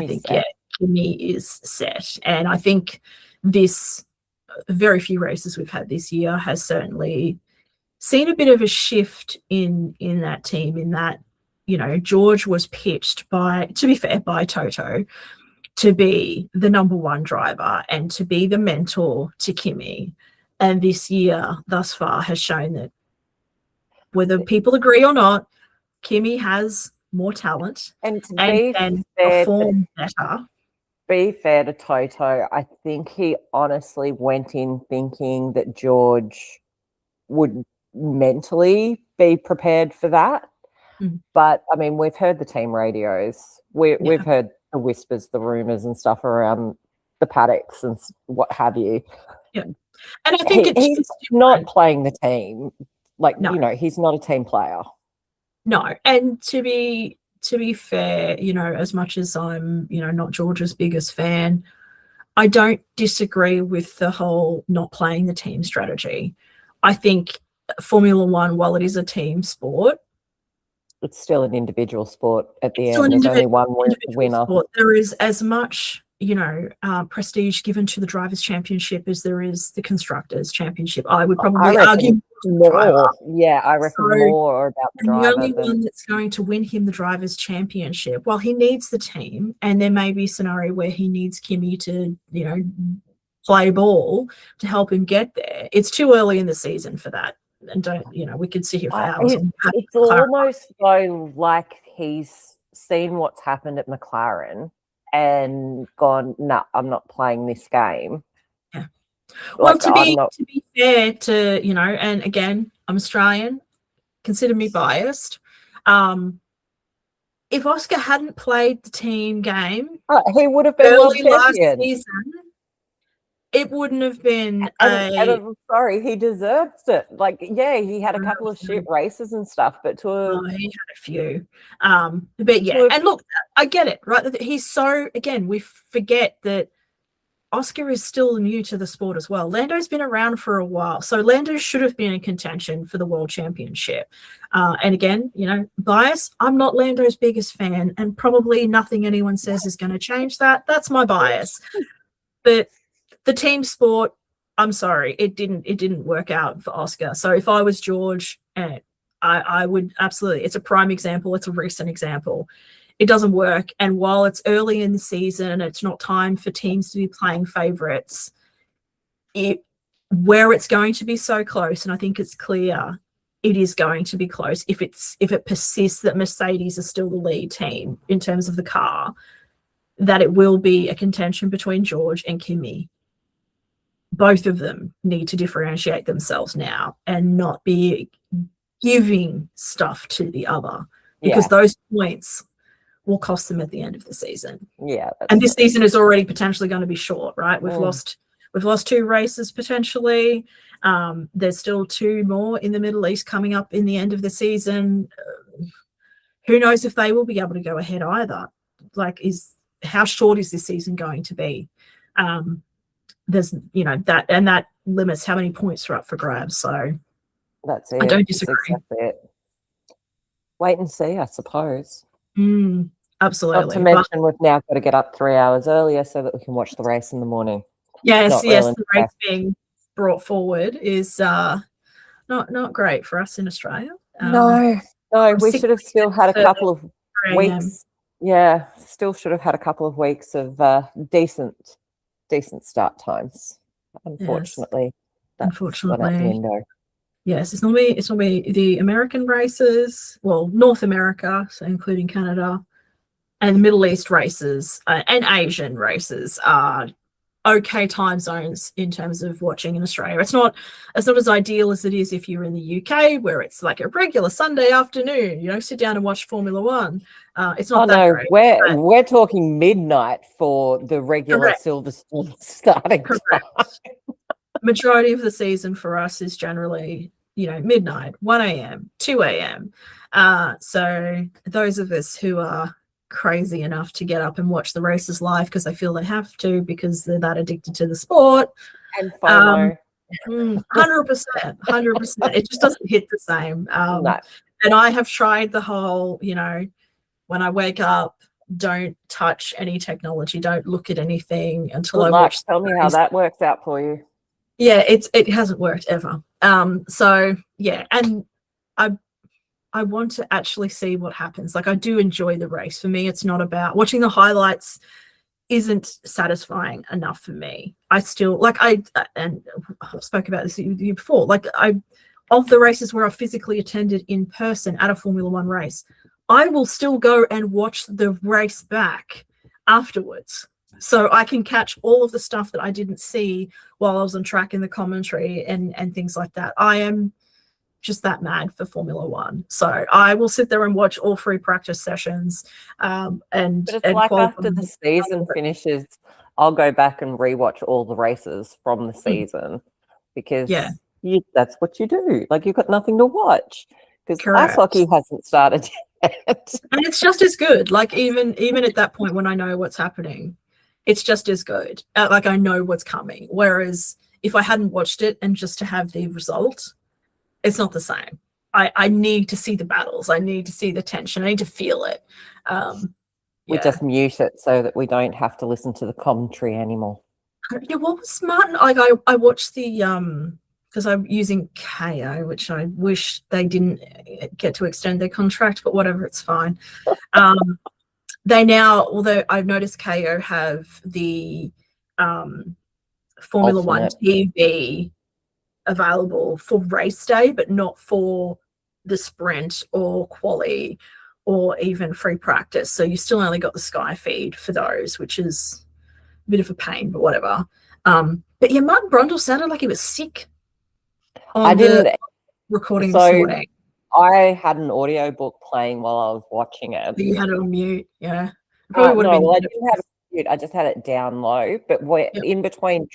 think Kimi is set. And I think this very few races we've had this year has certainly seen a bit of a shift in that team, in that George was pitched by Toto to be the number one driver and to be the mentor to Kimi. And this year thus far has shown that whether people agree or not, Kimi has more talent and perform better. Be fair to Toto, I think he honestly went in thinking that George would mentally be prepared for that. But I mean, we've heard the team radios. We've heard the whispers, the rumors and stuff around the paddocks and what have you. Yeah. And I think he's not playing the team. He's not a team player. No. And to be fair, as much as I'm, not George's biggest fan, I don't disagree with the whole not playing the team strategy. I think Formula One, while it is a team sport, it's still an individual sport at the end. There's only one winner. Sport. There is as much, prestige given to the Drivers' Championship as there is the Constructors' Championship. I would probably argue more. Yeah, I reckon more about the driver. The only one that's going to win him the Drivers' Championship, well, he needs the team, and there may be a scenario where he needs Kimi to, play ball to help him get there. It's too early in the season for that. And we could sit here for hours. It's almost though like he's seen what's happened at McLaren and gone, no, I'm not playing this game. Yeah. Well, to be fair to, and again, I'm Australian, consider me biased. If Oscar hadn't played the team game, he would have been world champion last season. It wouldn't have been. And I'm sorry, he deserved it. He had a couple of shit races and stuff, but he had a few. But yeah, and look, I get it, right? He's so, again, we forget that Oscar is still new to the sport as well. Lando's been around for a while, so Lando should have been in contention for the World Championship. And again, bias. I'm not Lando's biggest fan, and probably nothing anyone says is going to change that. That's my bias, but. The team sport, I'm sorry, it didn't work out for Oscar. So if I was George, I would absolutely. It's a prime example. It's a recent example. It doesn't work. And while it's early in the season, it's not time for teams to be playing favourites. Where it's going to be so close, and I think it's clear, it is going to be close if it persists that Mercedes is still the lead team in terms of the car, that it will be a contention between George and Kimi. Both of them need to differentiate themselves now and not be giving stuff to the other, because those points will cost them at the end of the season. Yeah. And this season is already potentially going to be short, right? We've lost 2 races potentially. There's still 2 more in the Middle East coming up in the end of the season. Who knows if they will be able to go ahead either. How short is this season going to be? There's that limits how many points are up for grabs. So that's it. I don't disagree. That's exactly it. Wait and see, I suppose. Absolutely. Not to mention, we've now got to get up 3 hours earlier so that we can watch the race in the morning. Yes, the race being brought forward is not great for us in Australia. No, From we 6 should have still had a to couple of 3 a.m. weeks. Yeah, still should have had a couple of weeks of decent start times. Unfortunately, that's gone out the Unfortunately, window. yes, it's normally the American races, well, North America, so including Canada, and Middle East races and Asian races are okay time zones in terms of watching in Australia. It's not as ideal as it is if you're in the UK, where it's like a regular Sunday afternoon, sit down and watch Formula One. It's not that great. We're talking midnight for the regular Correct. Silverstone starting time. Majority of the season for us is generally, midnight, 1 a.m., 2 a.m. So those of us who are crazy enough to get up and watch the races live because they feel they have to because they're that addicted to the sport. And FOMO. 100%. It just doesn't hit the same. No. And I have tried the whole, when I wake up, don't touch any technology, don't look at anything until I watch. Tell me how that works out for you. Yeah, it hasn't worked ever. So yeah, and I want to actually see what happens. Like, I do enjoy the race. For me, it's not about watching the highlights. Isn't satisfying enough for me. I still I spoke about this with you before. Of the races where I physically attended in person at a Formula One race, I will still go and watch the race back afterwards, so I can catch all of the stuff that I didn't see while I was on track in the commentary and things like that. I am just that mad for Formula One. So I will sit there and watch all 3 practice sessions. But it's like after the season finishes, I'll go back and rewatch all the races from the season because that's what you do. Like, you've got nothing to watch because ice hockey hasn't started yet. And it's just as good. Like, even at that point when I know what's happening, it's just as good. Like, I know what's coming. Whereas if I hadn't watched it and just to have the result, it's not the same. I need to see the battles. I need to see the tension. I need to feel it. We just mute it so that we don't have to listen to the commentary anymore. Yeah, what was Martin? Like, I watched the because I'm using KO, which I wish they didn't get to extend their contract, but whatever, it's fine. They now, although I've noticed KO have the Formula One TV available for race day, but not for the sprint or quali or even free practice. So you still only got the Sky feed for those, which is a bit of a pain, but whatever. But yeah, Martin Brundle sounded like he was sick on the recording this morning. I had an audio book playing while I was watching it. You had it on mute, yeah. I didn't have it on mute. I just had it down low. But in between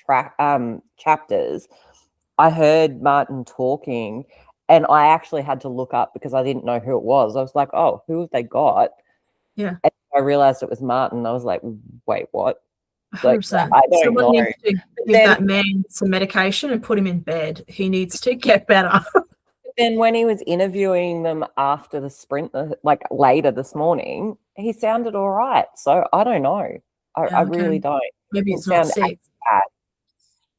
chapters, I heard Martin talking, and I actually had to look up because I didn't know who it was. I was like, oh, who have they got? Yeah. And I realized it was Martin. I was like, wait, what? 100%. I don't know. Needs to give that man some medication and put him in bed. He needs to get better. Then when he was interviewing them after the sprint, like later this morning, he sounded all right. So I don't know. I really don't. Maybe it's not sick.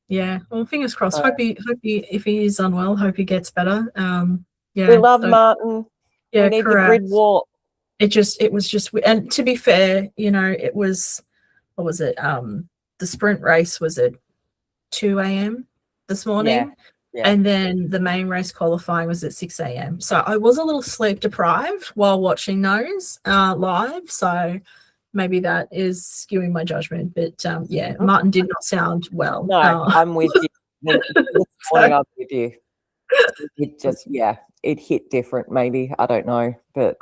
Yeah, well, fingers crossed. Hope he, if he is unwell, hope he gets better. We love Martin. Yeah, we need the grid walk. It was just, and to be fair, it was, what was it? The sprint race was at 2 a.m. this morning, and then the main race qualifying was at 6 a.m. So I was a little sleep deprived while watching those live. So maybe that is skewing my judgment, but Martin did not sound well. No, I'm with you. This morning I'm with you. It just, it hit different. Maybe, I don't know, but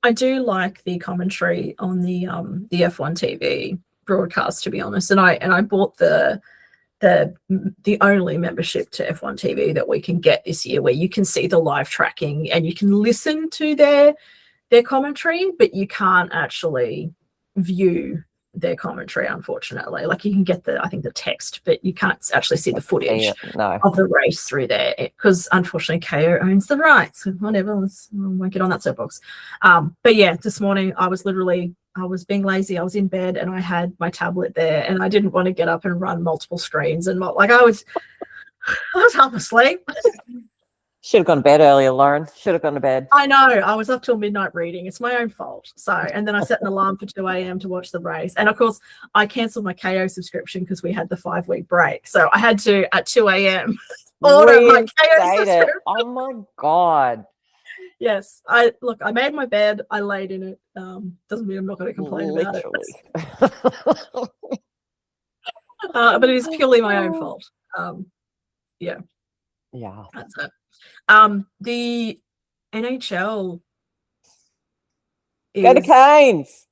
I do like the commentary on the F1 TV broadcast, to be honest. And I bought the only membership to F1 TV that we can get this year, where you can see the live tracking and you can listen to their commentary, but you can't actually view their commentary, unfortunately. Like, you can get the text, but you can't actually see the footage of the race through there, because unfortunately KO owns the rights. Whatever, I won't get on that soapbox. But yeah, this morning I was being lazy. I was in bed and I had my tablet there, and I didn't want to get up and run multiple screens, and I I was half asleep. Should have gone to bed earlier, Lauren. Should have gone to bed. I know. I was up till midnight reading. It's my own fault. So, and then I set an alarm for 2 a.m. to watch the race. And of course, I cancelled my KO subscription because we had the 5-week break. So I had to, at 2 a.m., order my KO subscription. Oh my God. Yes. I made my bed. I laid in it. Doesn't mean I'm not going to complain about it. But it is purely my own fault. Yeah. That's it. The NHL is, go to Canes.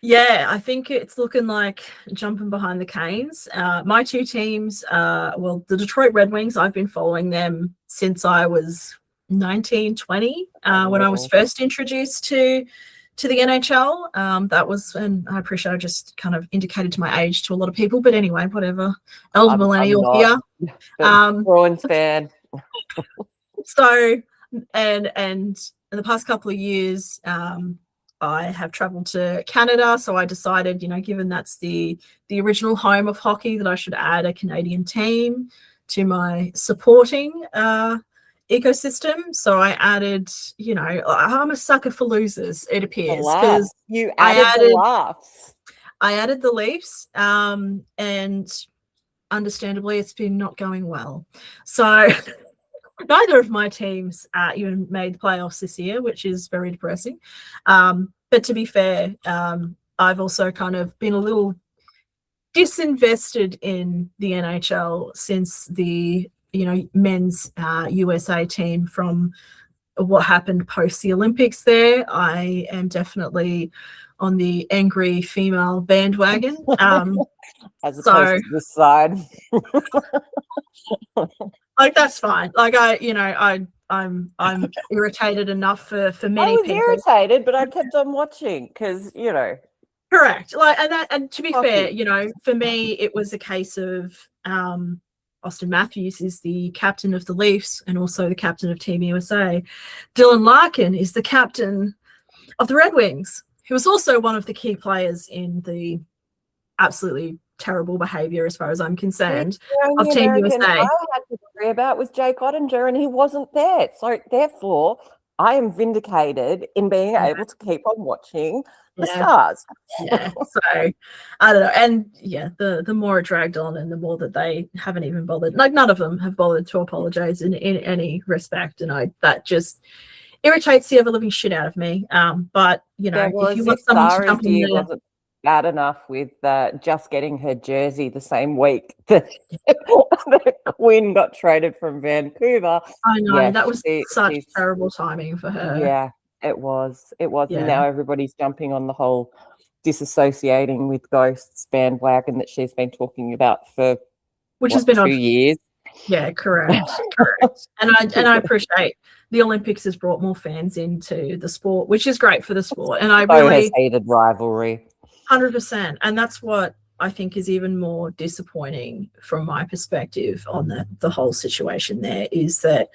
Yeah, I think it's looking like jumping behind the Canes. My two teams, well, the Detroit Red Wings, I've been following them since I was 19, 20, when I was first introduced to the NHL. That was, and I appreciate I just kind of indicated to my age to a lot of people, but anyway, whatever. Elder millennial here. Bruins fan. So, and in the past couple of years, I have traveled to Canada. So I decided, given that's the original home of hockey, that I should add a Canadian team to my supporting ecosystem. So I added, I'm a sucker for losers, it appears, because you added the laughs. I added the Leafs, and understandably, it's been not going well. So neither of my teams even made the playoffs this year, which is very depressing. But to be fair, I've also kind of been a little disinvested in the NHL since the men's USA team from what happened post the Olympics there. I am definitely on the angry female bandwagon. As opposed to this side. Like, that's fine. Like, I'm irritated enough for many people. I was irritated, but I kept on watching because, Correct. Like, and to be fair, for me, it was a case of Austin Matthews is the captain of the Leafs and also the captain of Team USA. Dylan Larkin is the captain of the Red Wings, who was also one of the key players in the absolutely terrible behaviour, as far as I'm concerned, of Team American USA. I had to worry about was Jake Ottinger, and he wasn't there. So therefore, I am vindicated in being able to keep on watching the Stars. Yeah. So I don't know. And yeah, the more it dragged on and the more that they haven't even bothered, like none of them have bothered to apologize in any respect. And that just irritates the ever living shit out of me. But if you want someone to jump in there, wasn't bad enough with just getting her jersey the same week that Quinn got traded from Vancouver. I know, that was such terrible timing for her. Yeah, it was. Yeah. And now everybody's jumping on the whole disassociating with ghosts bandwagon that she's been talking about for has been 2 years. Yeah, correct. And I appreciate the Olympics has brought more fans into the sport, which is great for the sport. And I really has hated rivalry. 100%. And that's what I think is even more disappointing from my perspective on the whole situation there, is that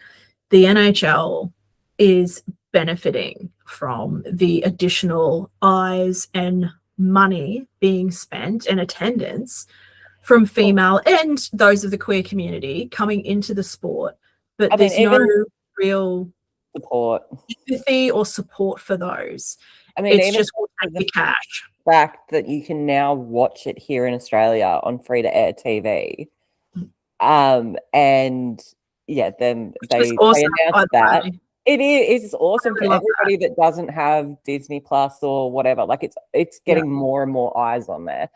the NHL is benefiting from the additional eyes and money being spent and attendance from female and those of the queer community coming into the sport. But there's no real support, empathy or support for those. It's just the cash. Fact that you can now watch it here in Australia on free-to-air TV. And yeah, then they announced that. It's awesome for everybody that doesn't have Disney Plus or whatever. Like it's getting more and more eyes on there.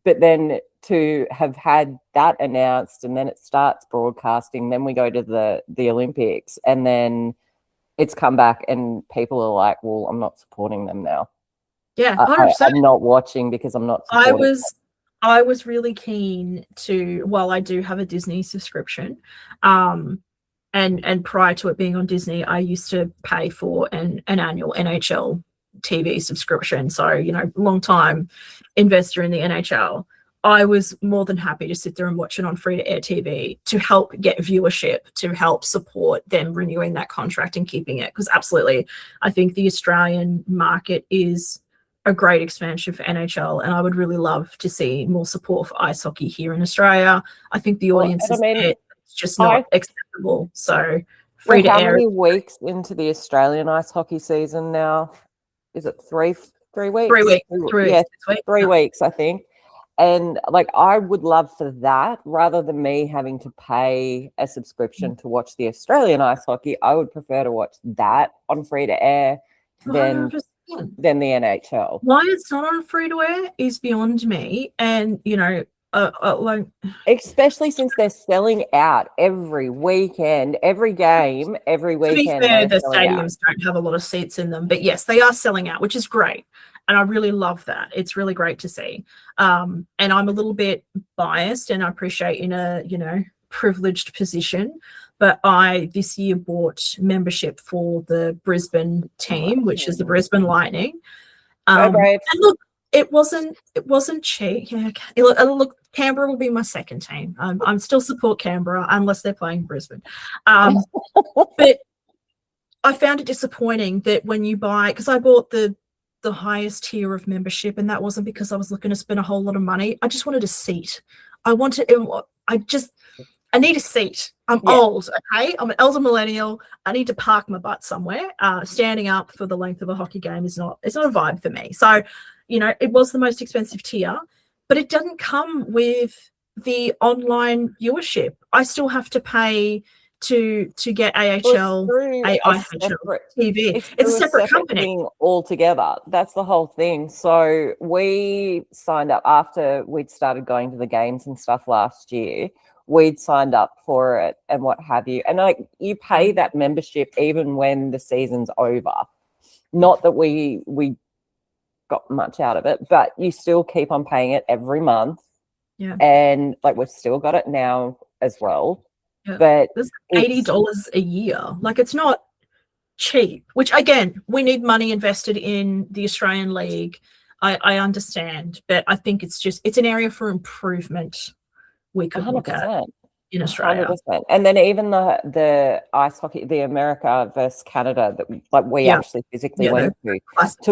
But then to have had that announced and then it starts broadcasting, then we go to the Olympics and then it's come back and people are like, well, I'm not supporting them now. Yeah, 100%. I'm not watching because I'm not supporting I was really keen to, while I do have a Disney subscription, and prior to it being on Disney, I used to pay for an annual NHL TV subscription. So, long time investor in the NHL. I was more than happy to sit there and watch it on free-to-air TV to help get viewership, to help support them renewing that contract and keeping it. Because absolutely, I think the Australian market is a great expansion for NHL, and I would really love to see more support for ice hockey here in Australia. I think the audience is there, it's just not acceptable. So we're free to how air. many weeks into the Australian ice hockey season now? Is it 3 weeks? 3 weeks. 3 Yeah, weeks. 3 weeks, I think. And like, I would love for that rather than me having to pay a subscription to watch the Australian ice hockey. I would prefer to watch that on free to air than 100%. the NHL. Why it's not on free to air is beyond me. And, you know, like, especially since they're selling out every weekend, every game, every weekend. To be fair, the stadiums don't have a lot of seats in them, but yes, they are selling out, which is great. And I really love that. It's really great to see. And I'm a little bit biased, and I appreciate in a, you know, privileged position, but I this year bought membership for the Brisbane team, which is the Brisbane Lightning. And look, it wasn't cheap. Yeah, look, Canberra will be my second team. I'm still support Canberra unless they're playing Brisbane. But I found it disappointing that when you buy, because I bought the highest tier of membership, and that wasn't because I was looking to spend a whole lot of money. I just wanted a seat. I need a seat. I'm old, okay? I'm an elder millennial. I need to park my butt somewhere. Standing up for the length of a hockey game it's not a vibe for me. So, you know, it was the most expensive tier, but it doesn't come with the online viewership. I still have to pay to get AIHL, AIHL TV. It's a separate company thing altogether. That's the whole thing. So we signed up after we'd started going to the games and stuff last year. We'd signed up for it and what have you. And like, you pay that membership even when the season's over. Not that we got much out of it, but you still keep on paying it every month. Yeah. And like, we've still got it now as well. Yeah. But it's $80 a year. Like, it's not cheap, which again, we need money invested in the Australian League. I understand, but I think it's an area for improvement we could 100%. Look at in Australia. 100%. And then even the ice hockey, the America versus Canada that like we actually physically went to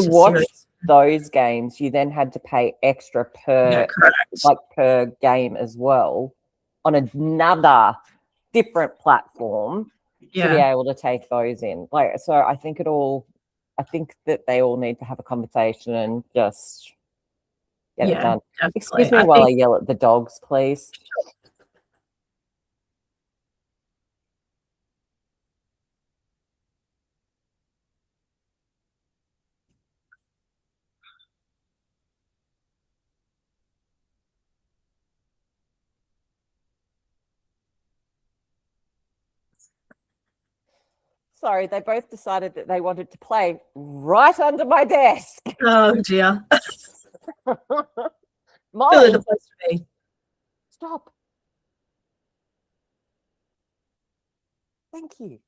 watch series. Those games, you then had to pay extra per game as well on another different platform to be able to take those in. Like, so I think that they all need to have a conversation and just get it done. Definitely. Excuse me while I yell at the dogs, please. Sorry, they both decided that they wanted to play right under my desk. Oh dear. Molly, the place to be. Stop. Thank you.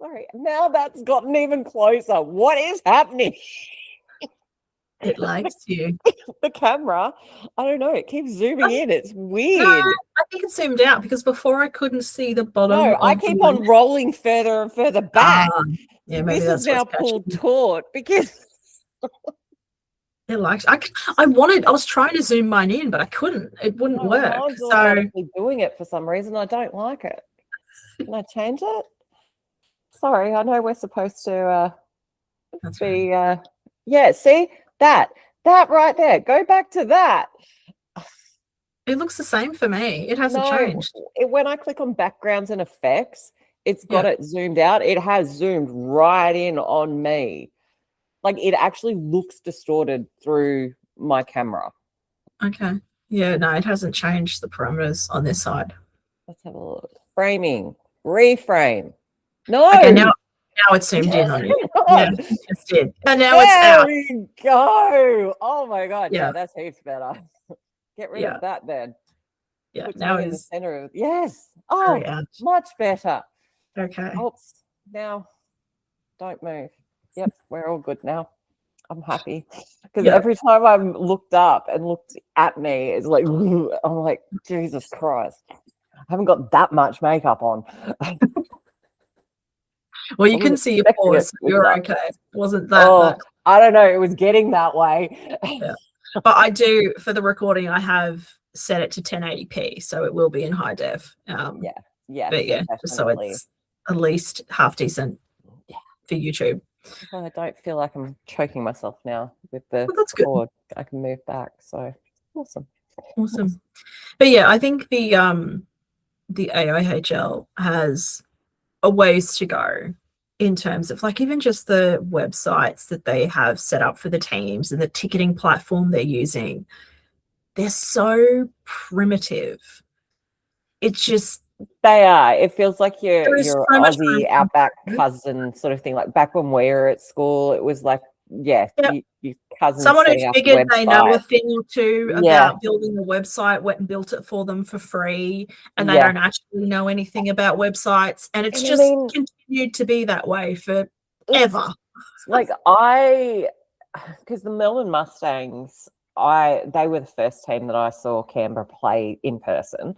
Sorry, now that's gotten even closer. What is happening? It likes you. The camera, I don't know, it keeps zooming in. It's weird. No, I think it zoomed out because before I couldn't see the bottom. No, I keep on rolling further and further back. Yeah, maybe this is now pulled taut because it likes. I was trying to zoom mine in, but I couldn't. It wouldn't work. I'm automatically doing it for some reason. I don't like it. Can I change it? Sorry, I know we're supposed to be. Right. Yeah, see that right there. Go back to that. It looks the same for me. It hasn't changed. When I click on backgrounds and effects, it's got it zoomed out. It has zoomed right in on me. Like, it actually looks distorted through my camera. Okay. Yeah, no, it hasn't changed the parameters on this side. Let's have a look. Framing. Reframe. No. Okay, now it's zoomed in on you. Yeah, it just did. And now it's out. There we go. Oh my God. Yeah, that's heaps better. Get rid of that then. Yeah, puts now in the center of much better. Okay. Oops. Now don't move. Yep, we're all good now. I'm happy because every time I'm looked up and looked at me, it's like I'm like, Jesus Christ, I haven't got that much makeup on. Well, you can see your pores. You're okay. Wasn't that? I don't know, it was getting that way. Yeah. But I do, for the recording, I have set it to 1080p, so it will be in high def. Yeah, But so yeah, just so definitely. it's at least half decent for YouTube. Well, I don't feel like I'm choking myself now with the Well, that's good. cord. I can move back, so awesome. Awesome. But yeah, I think the AIHL has a ways to go in terms of like even just the websites that they have set up for the teams and the ticketing platform they're using. They're so primitive. It's just They are. It feels like there is your so much room Aussie for outback improvement. cousin sort of thing. Like back when we were at school, it was like, yeah, Yep. your cousin Someone who setting up a figured they know a website. thing or two Yeah, about building a website, went and built it for them for free, and they yeah. don't actually know anything about websites. And it's And I just mean, continued to be that way forever. it's like because the Melbourne Mustangs, they were the first team that I saw Canberra play in person.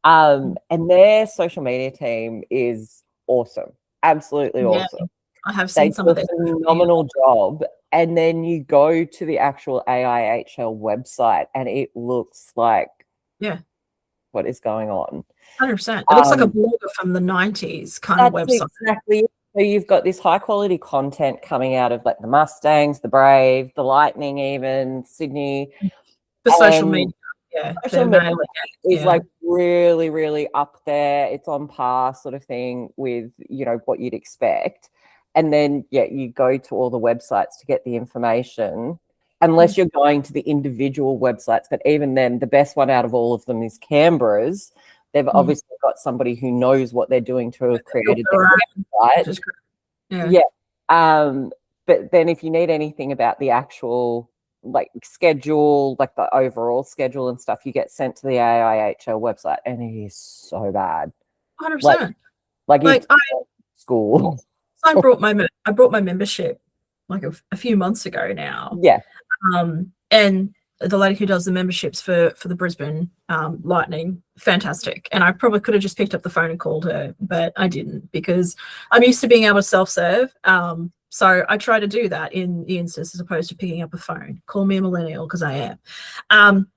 And their social media team is awesome, absolutely Yeah, awesome. I have They seen some do of a their social media. phenomenal job. And then you go to the actual AIHL website and it looks like Yeah, what is going on. 100%. It looks like a Um, blogger from the 90s kind of that's website. exactly it. So you've got this high quality content coming out of like the Mustangs, the Brave, the Lightning, even Sydney. For social And media. Yeah, social they're media nailing it. is Yeah. like really, really up there. It's on par sort of thing with, what you'd expect. And then, yeah, you go to all the websites to get the information, unless you're going to the individual websites. But even then, the best one out of all of them is Canberra's. They've obviously got somebody who knows what they're doing to have created their website. Which is great. Yeah. Yeah. But then if you need anything about the actual like schedule, like the overall schedule and stuff, you get sent to the AIHL website, and it is so bad. 100%. Like Like it's school. I brought my membership like a few months ago now. Yeah. And the lady who does the memberships for the Brisbane Lightning, fantastic. And I probably could have just picked up the phone and called her, but I didn't because I'm used to being able to self-serve. So I try to do that in the instance as opposed to picking up a phone. Call me a millennial because I am.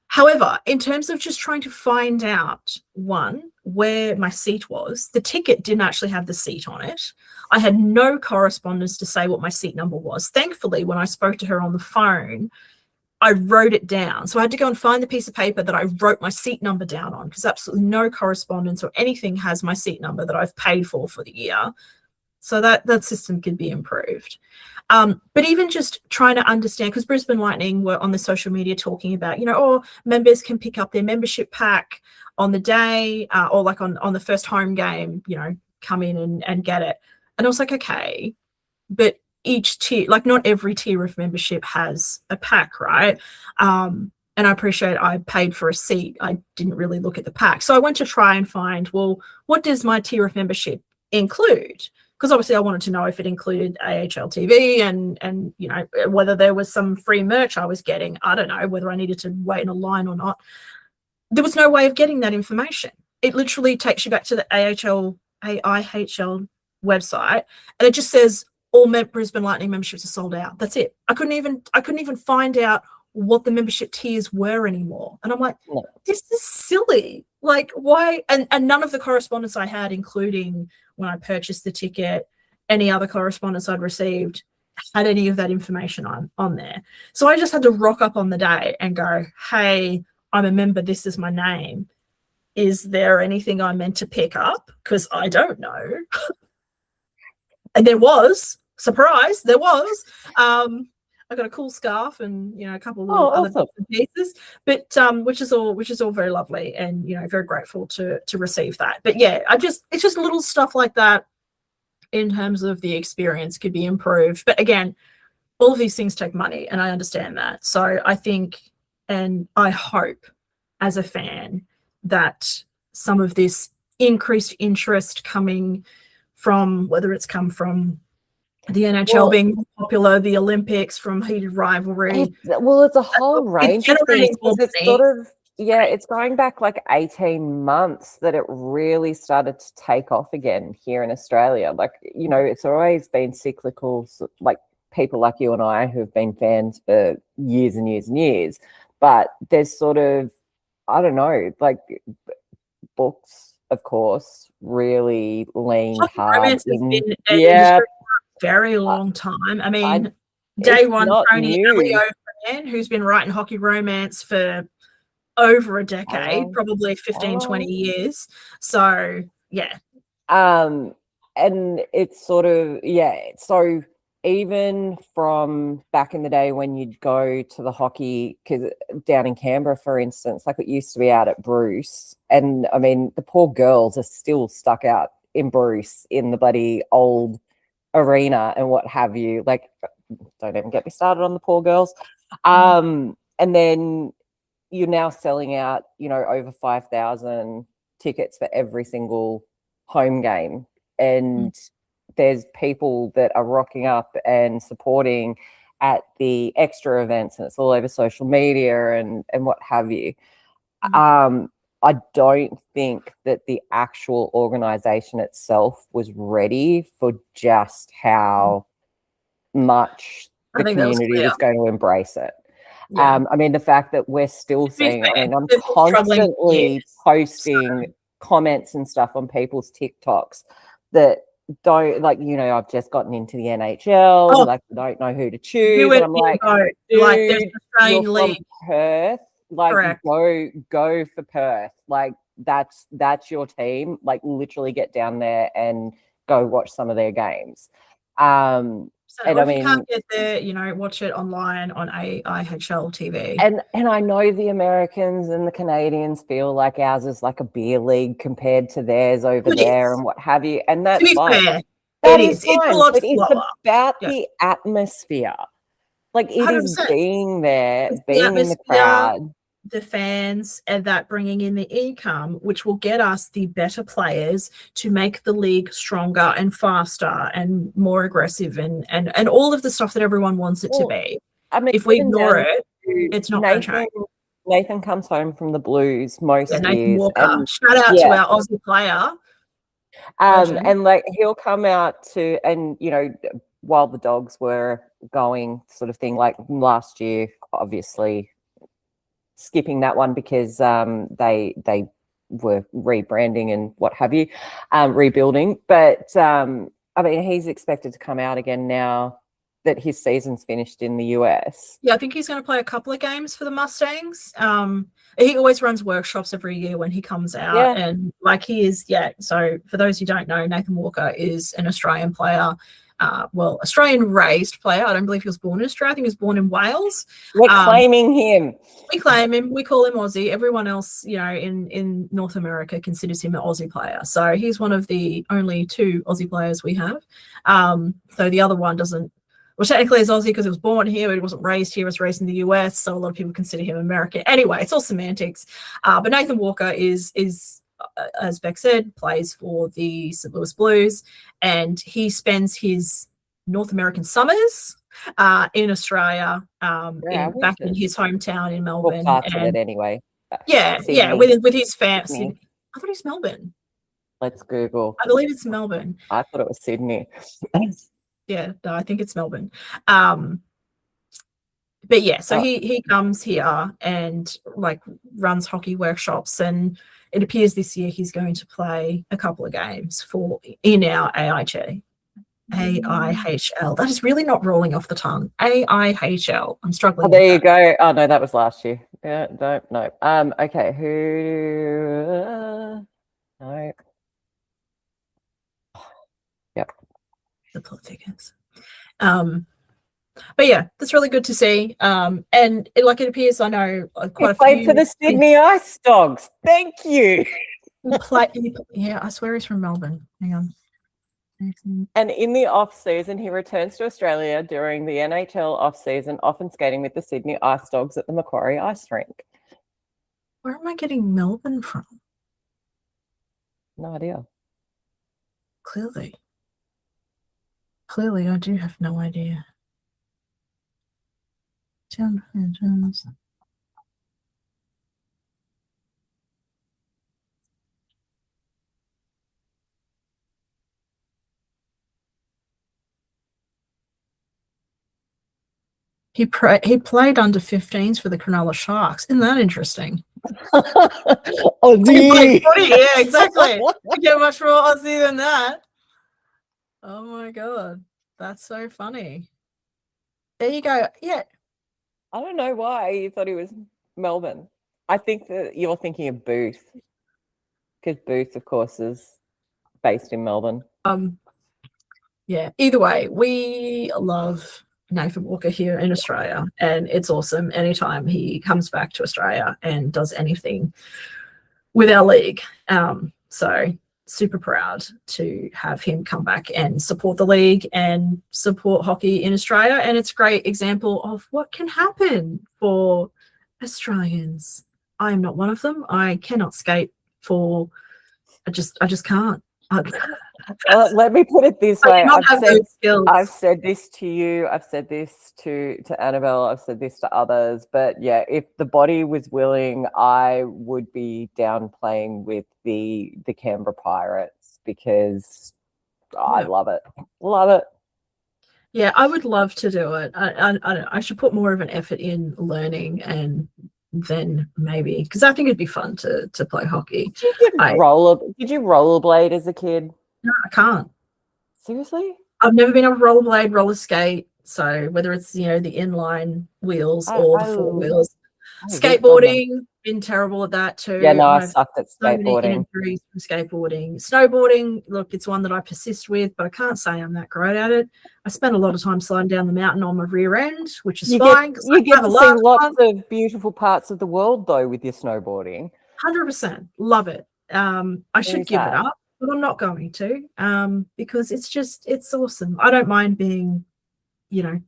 However, in terms of just trying to find out, one, where my seat was, the ticket didn't actually have the seat on it. I had no correspondence to say what my seat number was. Thankfully, when I spoke to her on the phone, I wrote it down. So I had to go and find the piece of paper that I wrote my seat number down on because absolutely no correspondence or anything has my seat number that I've paid for the year. So that system could be improved. But even just trying to understand, because Brisbane Lightning were on the social media talking about, members can pick up their membership pack on the day or like on the first home game, come in and get it. And I was like, okay, but each tier, like not every tier of membership has a pack, right? And I appreciate I paid for a seat. I didn't really look at the pack. So I went to try and find, well, what does my tier of membership include? Because obviously I wanted to know if it included AHL TV and whether there was some free merch I was getting. I don't know whether I needed to wait in a line or not. There was no way of getting that information. It literally takes you back to the AIHL website, and it just says all Brisbane Lightning memberships are sold out. That's it. I couldn't even find out what the membership tiers were anymore. And I'm like, this is silly. Like, why? And none of the correspondence I had, including when I purchased the ticket, any other correspondence I'd received, had any of that information on there. So I just had to rock up on the day and go, hey, I'm a member. This is my name. Is there anything I'm meant to pick up? Because I don't know. And there was, surprise, there was. I got a cool scarf and a couple of little other bits and pieces, but which is all very lovely, and very grateful to receive that. But yeah, it's just little stuff like that in terms of the experience could be improved. But again, all of these things take money, and I understand that. So I think, and I hope as a fan that some of this increased interest coming from, whether it's come from the NHL being popular, the Olympics, from heated rivalry. It's a whole range of things because it's sort of, it's going back like 18 months that it really started to take off again here in Australia. Like, it's always been cyclical, like people like you and I who've been fans for years and years and years, but there's sort of, I don't know, like books, of course, really leaned Hockey hard romance has in. been an Yeah, industry for a very I, long time. I I mean, day it's one, not Tony new. Elio, who's been writing hockey romance for over a How decade, long? probably How 15, 20 long? years. So, yeah. Um, and it's sort of, yeah, so even from back in the day when you'd go to the hockey, because down in Canberra, for instance, like it used to be out at Bruce, and I mean, the poor girls are still stuck out in Bruce in the bloody old arena and what have you. Like, don't even get me started on the poor girls. And then you're now selling out, over 5,000 tickets for every single home game. And there's people that are rocking up and supporting at the extra events, and it's all over social media and what have you. I don't think that the actual organization itself was ready for just how much I the think that was community clear. was going to embrace it. Yeah. I mean, the fact that we're still To be seeing, I fair, mean, I'm they've been struggling for years. constantly posting comments and stuff on people's TikToks that don't, like, I've just gotten into the NHL, Oh, like, don't know who to you choose. And and I'm me like, both. Like, there's dude, an you're Australian from league. Perth. Like, Correct. go for Perth. Like, that's your team. Like, literally get down there and go watch some of their games. And Or I if you mean, can't get there, watch it online on AIHL TV. and I know the Americans and the Canadians feel like ours is like a beer league compared to theirs over It there is. and what have you, and To that's be fine. fair, That it is is. It's a fine, lot but it's slower. about Yeah, the atmosphere. Like, it is 100%. being there, It's the being in the atmosphere, crowd. the fans, and that bringing in the income, which will get us the better players to make the league stronger and faster and more aggressive and all of the stuff that everyone wants it to Well, be. I mean, If we even ignore down it, to it's not going to Nathan. change. Nathan comes home from the Blues Yeah, most Nathan years, Walker. and Shout out to yeah, our Aussie player, legend. and like he'll come out to, and while the dogs were going, sort of thing, like last year, obviously skipping that one because they were rebranding and what have you, rebuilding. But I mean, he's expected to come out again now that his season's finished in the US. Yeah, I think he's going to play a couple of games for the Mustangs. He always runs workshops every year when he comes out, Yeah, and like he is, yeah. So for those who don't know, Nathan Walker is an Australian player. Well, Australian raised player. I don't believe he was born in Australia. I think he was born in Wales. we're claiming him. We claim him. We call him Aussie. Everyone else, in North America considers him an Aussie player. So he's one of the only two Aussie players we have. So the other one doesn't. Well, technically, he's Aussie because he was born here, but he wasn't raised here. He was raised in the US, so a lot of people consider him American. Anyway, it's all semantics. But Nathan Walker is as Bec said, plays for the St. Louis Blues, and he spends his North American summers in Australia, back in his hometown in Well, Melbourne, parts of it and anyway. yeah, Sydney. with his family. Sydney. I thought he's Melbourne. Let's Google. I believe it's Melbourne. I thought it was Sydney. Yeah, no, I think it's Melbourne. But yeah, so he comes here and like runs hockey workshops, and it appears this year he's going to play a couple of games in our AIHL. AIHL. That is really not rolling off the tongue. AIHL. I'm struggling. Oh, there you go. Oh no, that was last year. Yeah, no. Okay, who? No. Yep. The plot thickens. But yeah, that's really good to see. And it appears I know quite He a played few. for the Sydney Ice Dogs. Thank you. Yeah, I swear he's from Melbourne. Hang on. And in the off season, he returns to Australia during the NHL off season, often skating with the Sydney Ice Dogs at the Macquarie Ice Rink. Where am I getting Melbourne from? No idea. Clearly, I do have no idea. He played under 15s for the Cronulla Sharks. Isn't that interesting? He played footy. Yeah, exactly. You get much more Aussie than that. Oh my god, that's so funny. There you go. Yeah. I don't know why you thought he was Melbourne. I think that you're thinking of Booth, because Booth, of course, is based in Melbourne. Yeah. Either way, we love Nathan Walker here in Australia, and it's awesome anytime he comes back to Australia and does anything with our league. So super proud to have him come back and support the league and support hockey in Australia. And it's a great example of what can happen for Australians. I am not one of them. I cannot skate for. I just can't. Let me put it this way. I've I've said this to you. I've said this to Annabelle. I've said this to others. But yeah, if the body was willing, I would be down playing with the Canberra Pirates, because I love it. Love it. Yeah, I would love to do it. I don't know. I should put more of an effort in learning, and then maybe, because I think it'd be fun to play hockey. Did you rollerblade as a kid? No, I can't. Seriously? I've never been able to rollerblade, roller skate. So whether it's the inline wheels or the four wheels, skateboarding, been terrible at that too. Yeah, no, I sucked at skateboarding. So many injuries from skateboarding. Snowboarding, look, it's one that I persist with, but I can't say I'm that great at it. I spent a lot of time sliding down the mountain on my rear end, which is fine. You get to see lots of beautiful parts of the world, though, with your snowboarding. 100%. Love it. I should give it up, but I'm not going to, because it's awesome. I don't mind being,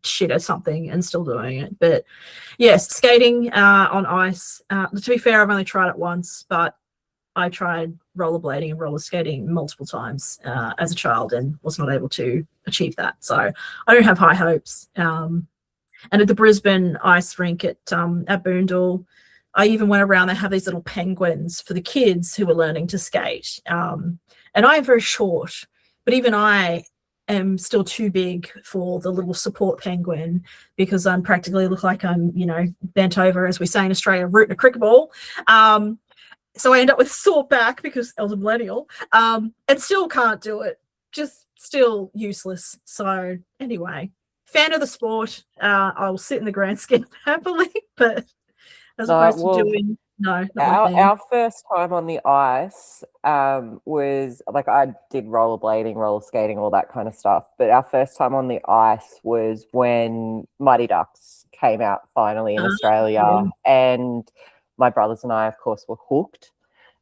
shit at something and still doing it. But yes, skating on ice. To be fair, I've only tried it once, but I tried rollerblading and roller skating multiple times as a child and was not able to achieve that. So I don't have high hopes. And at the Brisbane ice rink at Boondall, I even went around. They have these little penguins for the kids who are learning to skate. And I am very short, but even I am still too big for the little support penguin, because I'm practically look like I'm, bent over, as we say in Australia, rooting a cricket ball. So I end up with sore back because elder millennial, and still can't do it. Just still useless. So anyway, fan of the sport. I'll sit in the grandstand happily, but as opposed to doing our first time on the ice was like, I did rollerblading, roller skating, all that kind of stuff. But our first time on the ice was when Mighty Ducks came out finally in Australia, and my brothers and I, of course, were hooked,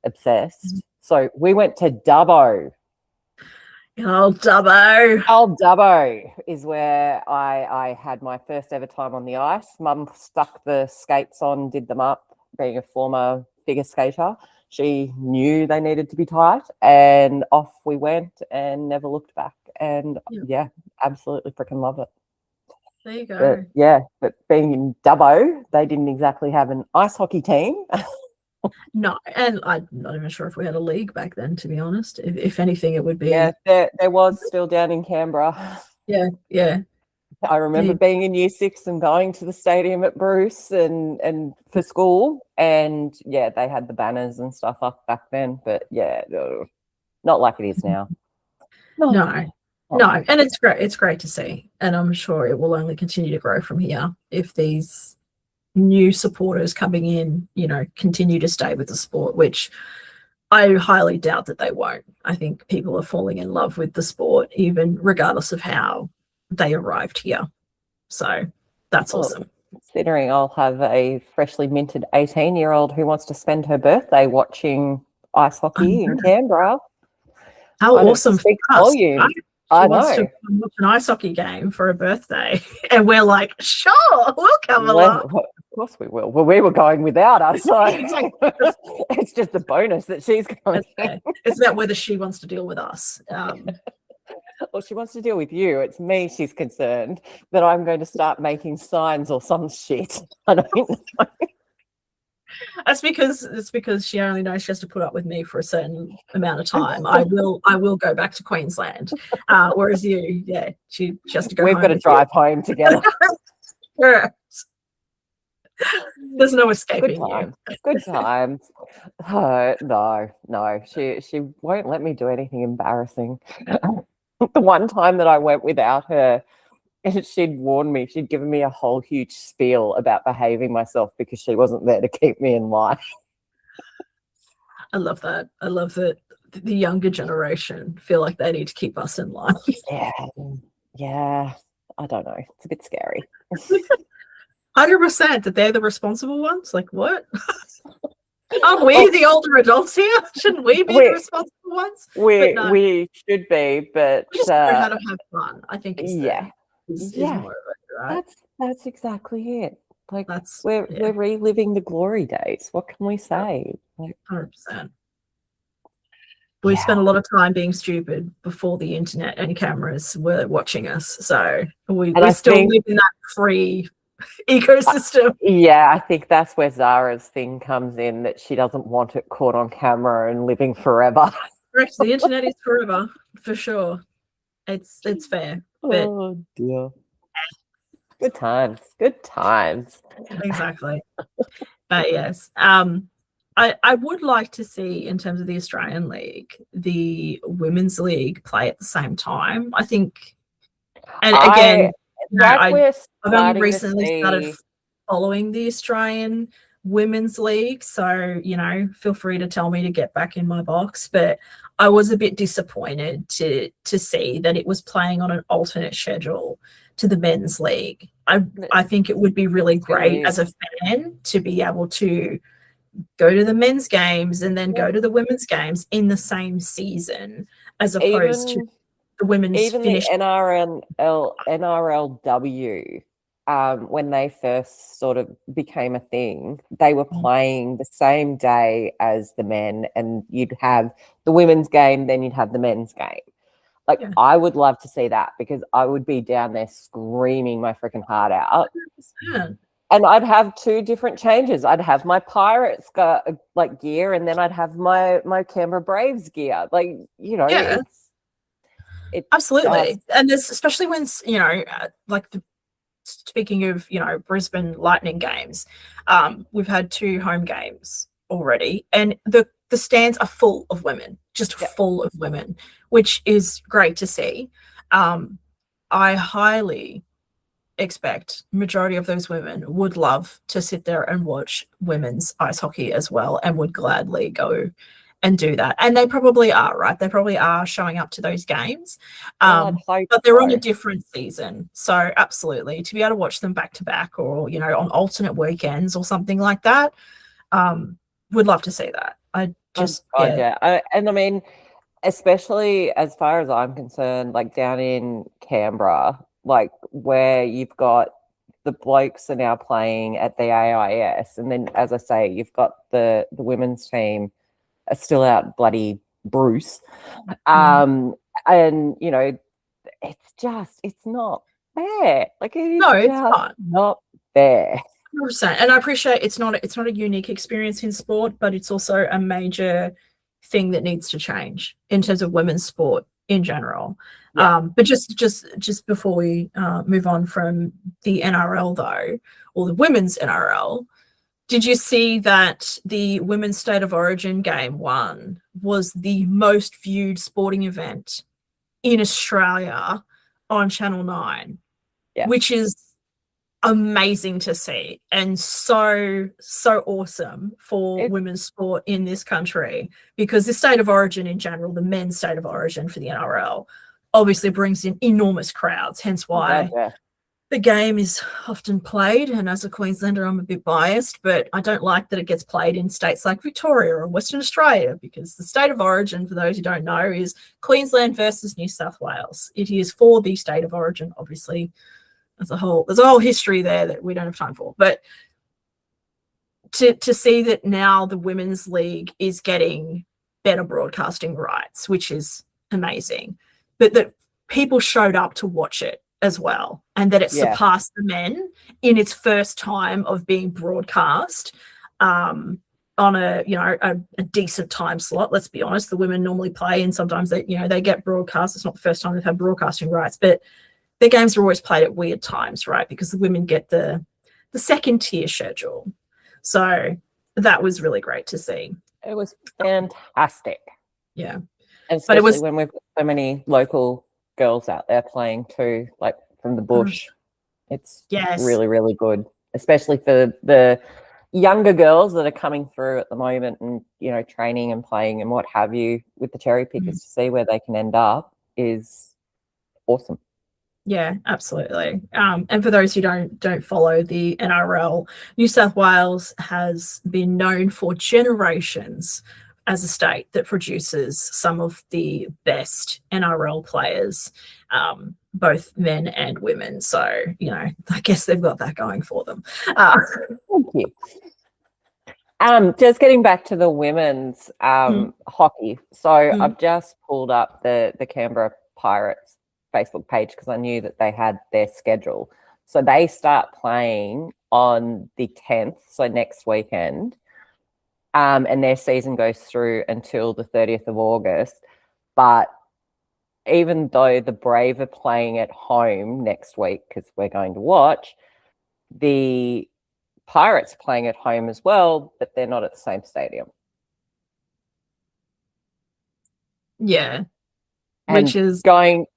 obsessed. So we went to Dubbo. Old Dubbo. Old Dubbo is where I had my first ever time on the ice. Mum stuck the skates on, did them up. Being a former figure skater, she knew they needed to be tight, and off we went and never looked back. And yeah, absolutely freaking love it. There you go. But being in Dubbo, they didn't exactly have an ice hockey team. No, and I'm not even sure if we had a league back then, to be honest. If anything, it would be. Yeah, there was still down in Canberra. Yeah. I remember being in year 6 and going to the stadium at Bruce and for school, and yeah, they had the banners and stuff up back then, but yeah, not like it is now. No, and it's great. It's great to see, and I'm sure it will only continue to grow from here if these new supporters coming in, continue to stay with the sport, which I highly doubt that they won't. I think people are falling in love with the sport, even regardless of how they arrived here. So that's awesome. Considering I'll have a freshly minted 18-year-old who wants to spend her birthday watching ice hockey in Canberra. How awesome for us. I know. Wants to watch an ice hockey game for a birthday, and we're like, sure, we'll come along. Of course we will. Well, we were going without us, so it's just a bonus that she's going. It's about whether she wants to deal with us. Well, she wants to deal with you. It's me she's concerned that I'm going to start making signs or some shit. I don't know. It's because she only knows she has to put up with me for a certain amount of time. I will go back to Queensland. Whereas you, she has to go. We've got to drive home together. Sure. There's no Good escaping you. times. Good times. No. She won't let me do anything embarrassing. The one time that I went without her, and she'd warned me, she'd given me a whole huge spiel about behaving myself because she wasn't there to keep me in line. I love that. I love that the younger generation feel like they need to keep us in line. Yeah. I don't know. It's a bit scary. 100% that they're the responsible ones. Like, what? Aren't we the older adults here? Shouldn't we be the responsible ones? We should be, but we just know how to have fun, I think is more of it, right? That's exactly it. Like we're reliving the glory days. What can we say? Like 100%. We spent a lot of time being stupid before the internet and cameras were watching us. So we still live in that free ecosystem. I think that's where Zara's thing comes in, that she doesn't want it caught on camera and living forever. Correct. The internet is forever, for sure. It's fair. But oh dear. Good times. Good times. Exactly. But yes. I would like to see, in terms of the Australian League, the Women's League play at the same time. I think, and again, I've only recently started following the Australian Women's League, so feel free to tell me to get back in my box. But I was a bit disappointed to see that it was playing on an alternate schedule to the Men's League. I think it would be really great as a fan to be able to go to the men's games and then go to the women's games in the same season, as opposed to the women's finish. The NRLW, when they first sort of became a thing, they were playing the same day as the men, and you'd have the women's game, then you'd have the men's game. Like, I would love to see that, because I would be down there screaming my freaking heart out. 100%. And I'd have two different changes. I'd have my Pirates gear, and then I'd have my Canberra Braves gear. Like, it's absolutely. And there's, especially when, speaking of, Brisbane Lightning games, we've had 2 home games already, and the stands are full of women, full of women, which is great to see. I highly expect majority of those women would love to sit there and watch women's ice hockey as well, and would gladly go and do that. And they probably are, right? They probably are showing up to those games. But they're on a different season. So absolutely, to be able to watch them back to back, or, on alternate weekends or something like that, would love to see that. And I mean, especially as far as I'm concerned, like down in Canberra, like where you've got the blokes are now playing at the AIS, and then, as I say, you've got the women's team are still out bloody Bruce. And it's not fair. Like, it is not fair. 100%. And I appreciate it's not a unique experience in sport, but it's also a major thing that needs to change in terms of women's sport in general. But just before we move on from the NRL though, or the women's NRL, did you see that the Women's State of Origin Game 1 was the most viewed sporting event in Australia on Channel 9, which is amazing to see, and so awesome for women's sport in this country, because the State of Origin in general, the men's State of Origin for the NRL, obviously brings in enormous crowds, hence why the game is often played. And as a Queenslander, I'm a bit biased, but I don't like that it gets played in states like Victoria or Western Australia, because the State of Origin, for those who don't know, is Queensland versus New South Wales. It is for the State of Origin, obviously. There's a whole history there that we don't have time for. But to see that now the Women's League is getting better broadcasting rights, which is amazing, but that people showed up to watch it as well, and that it surpassed the men in its first time of being broadcast on a decent time slot. Let's be honest, the women normally play, and sometimes they get broadcast. It's not the first time they've had broadcasting rights, but their games are always played at weird times, right? Because the women get the the second tier schedule. So that was really great to see. It was fantastic. Yeah. And especially when we've got so many local girls out there playing too, like from the bush. It's really, really good, especially for the younger girls that are coming through at the moment and, you know, training and playing and what have you with the cherry pickers to see where they can end up is awesome. Yeah, absolutely. And for those who don't follow the NRL, New South Wales has been known for generations as a state that produces some of the best NRL players, both men and women. So, you know, I guess they've got that going for them. Thank you. Just getting back to the women's hockey. So I've just pulled up the Canberra Pirates Facebook page because I knew that they had their schedule. So they start playing on the 10th, so next weekend. And their season goes through until the 30th of August. But even though the Brave are playing at home next week, because we're going to watch, the Pirates playing at home as well, but they're not at the same stadium. Yeah. And which is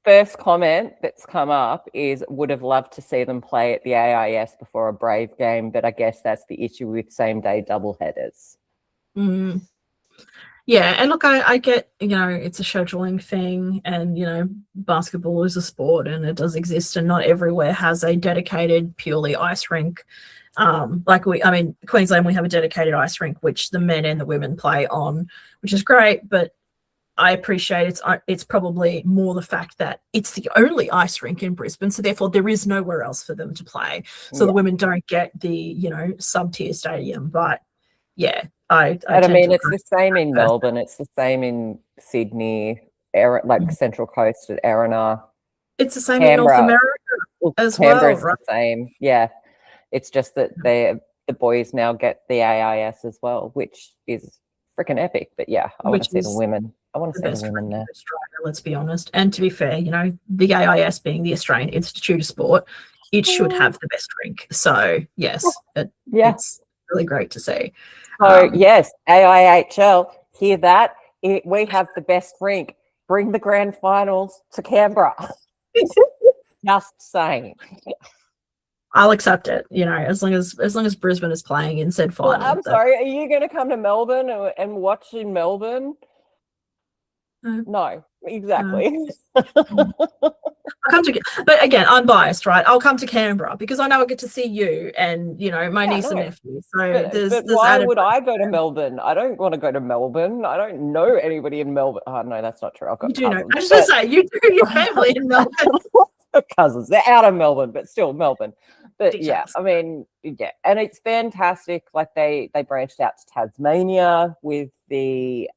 first comment that's come up is would have loved to see them play at the AIS before a Brave game, but I guess that's the issue with same day doubleheaders. Yeah, and look, I get, you know, it's a scheduling thing, and, you know, basketball is a sport and it does exist, and not everywhere has a dedicated purely ice rink. Queensland, we have a dedicated ice rink which the men and the women play on, which is great, but I appreciate it's probably more the fact that it's the only ice rink in Brisbane, so therefore there is nowhere else for them to play. So the women don't get the, you know, sub-tier stadium. But yeah, I mean, it's the same in Melbourne. It's the same in Sydney, Central Coast at Erina. It's the same in North America as Canberra's well, right? The same. Yeah, it's just that the boys now get the AIS as well, which is freaking epic. But yeah, I want to see the women. I want to see the women there. Australia, let's be honest. And to be fair, you know, the AIS being the Australian Institute of Sport, it should have the best rink. So yes, it's really great to see. So yes, AIHL, hear that? We have the best rink. Bring the grand finals to Canberra. Just saying. I'll accept it, you know, as long as Brisbane is playing in said final. Well, I'm sorry, are you going to come to Melbourne and watch in Melbourne? No, exactly. But again, I'm biased, right? I'll come to Canberra because I know I get to see you and, you know, my niece and nephew. So but why would I go to Melbourne? I don't want to go to Melbourne. I don't know anybody in Melbourne. Oh no, that's not true. I've got cousins. I was going to say you do your family in Melbourne. Cousins, they're out of Melbourne, but still Melbourne. But yeah, I mean, yeah, and it's fantastic. Like they branched out to Tasmania with the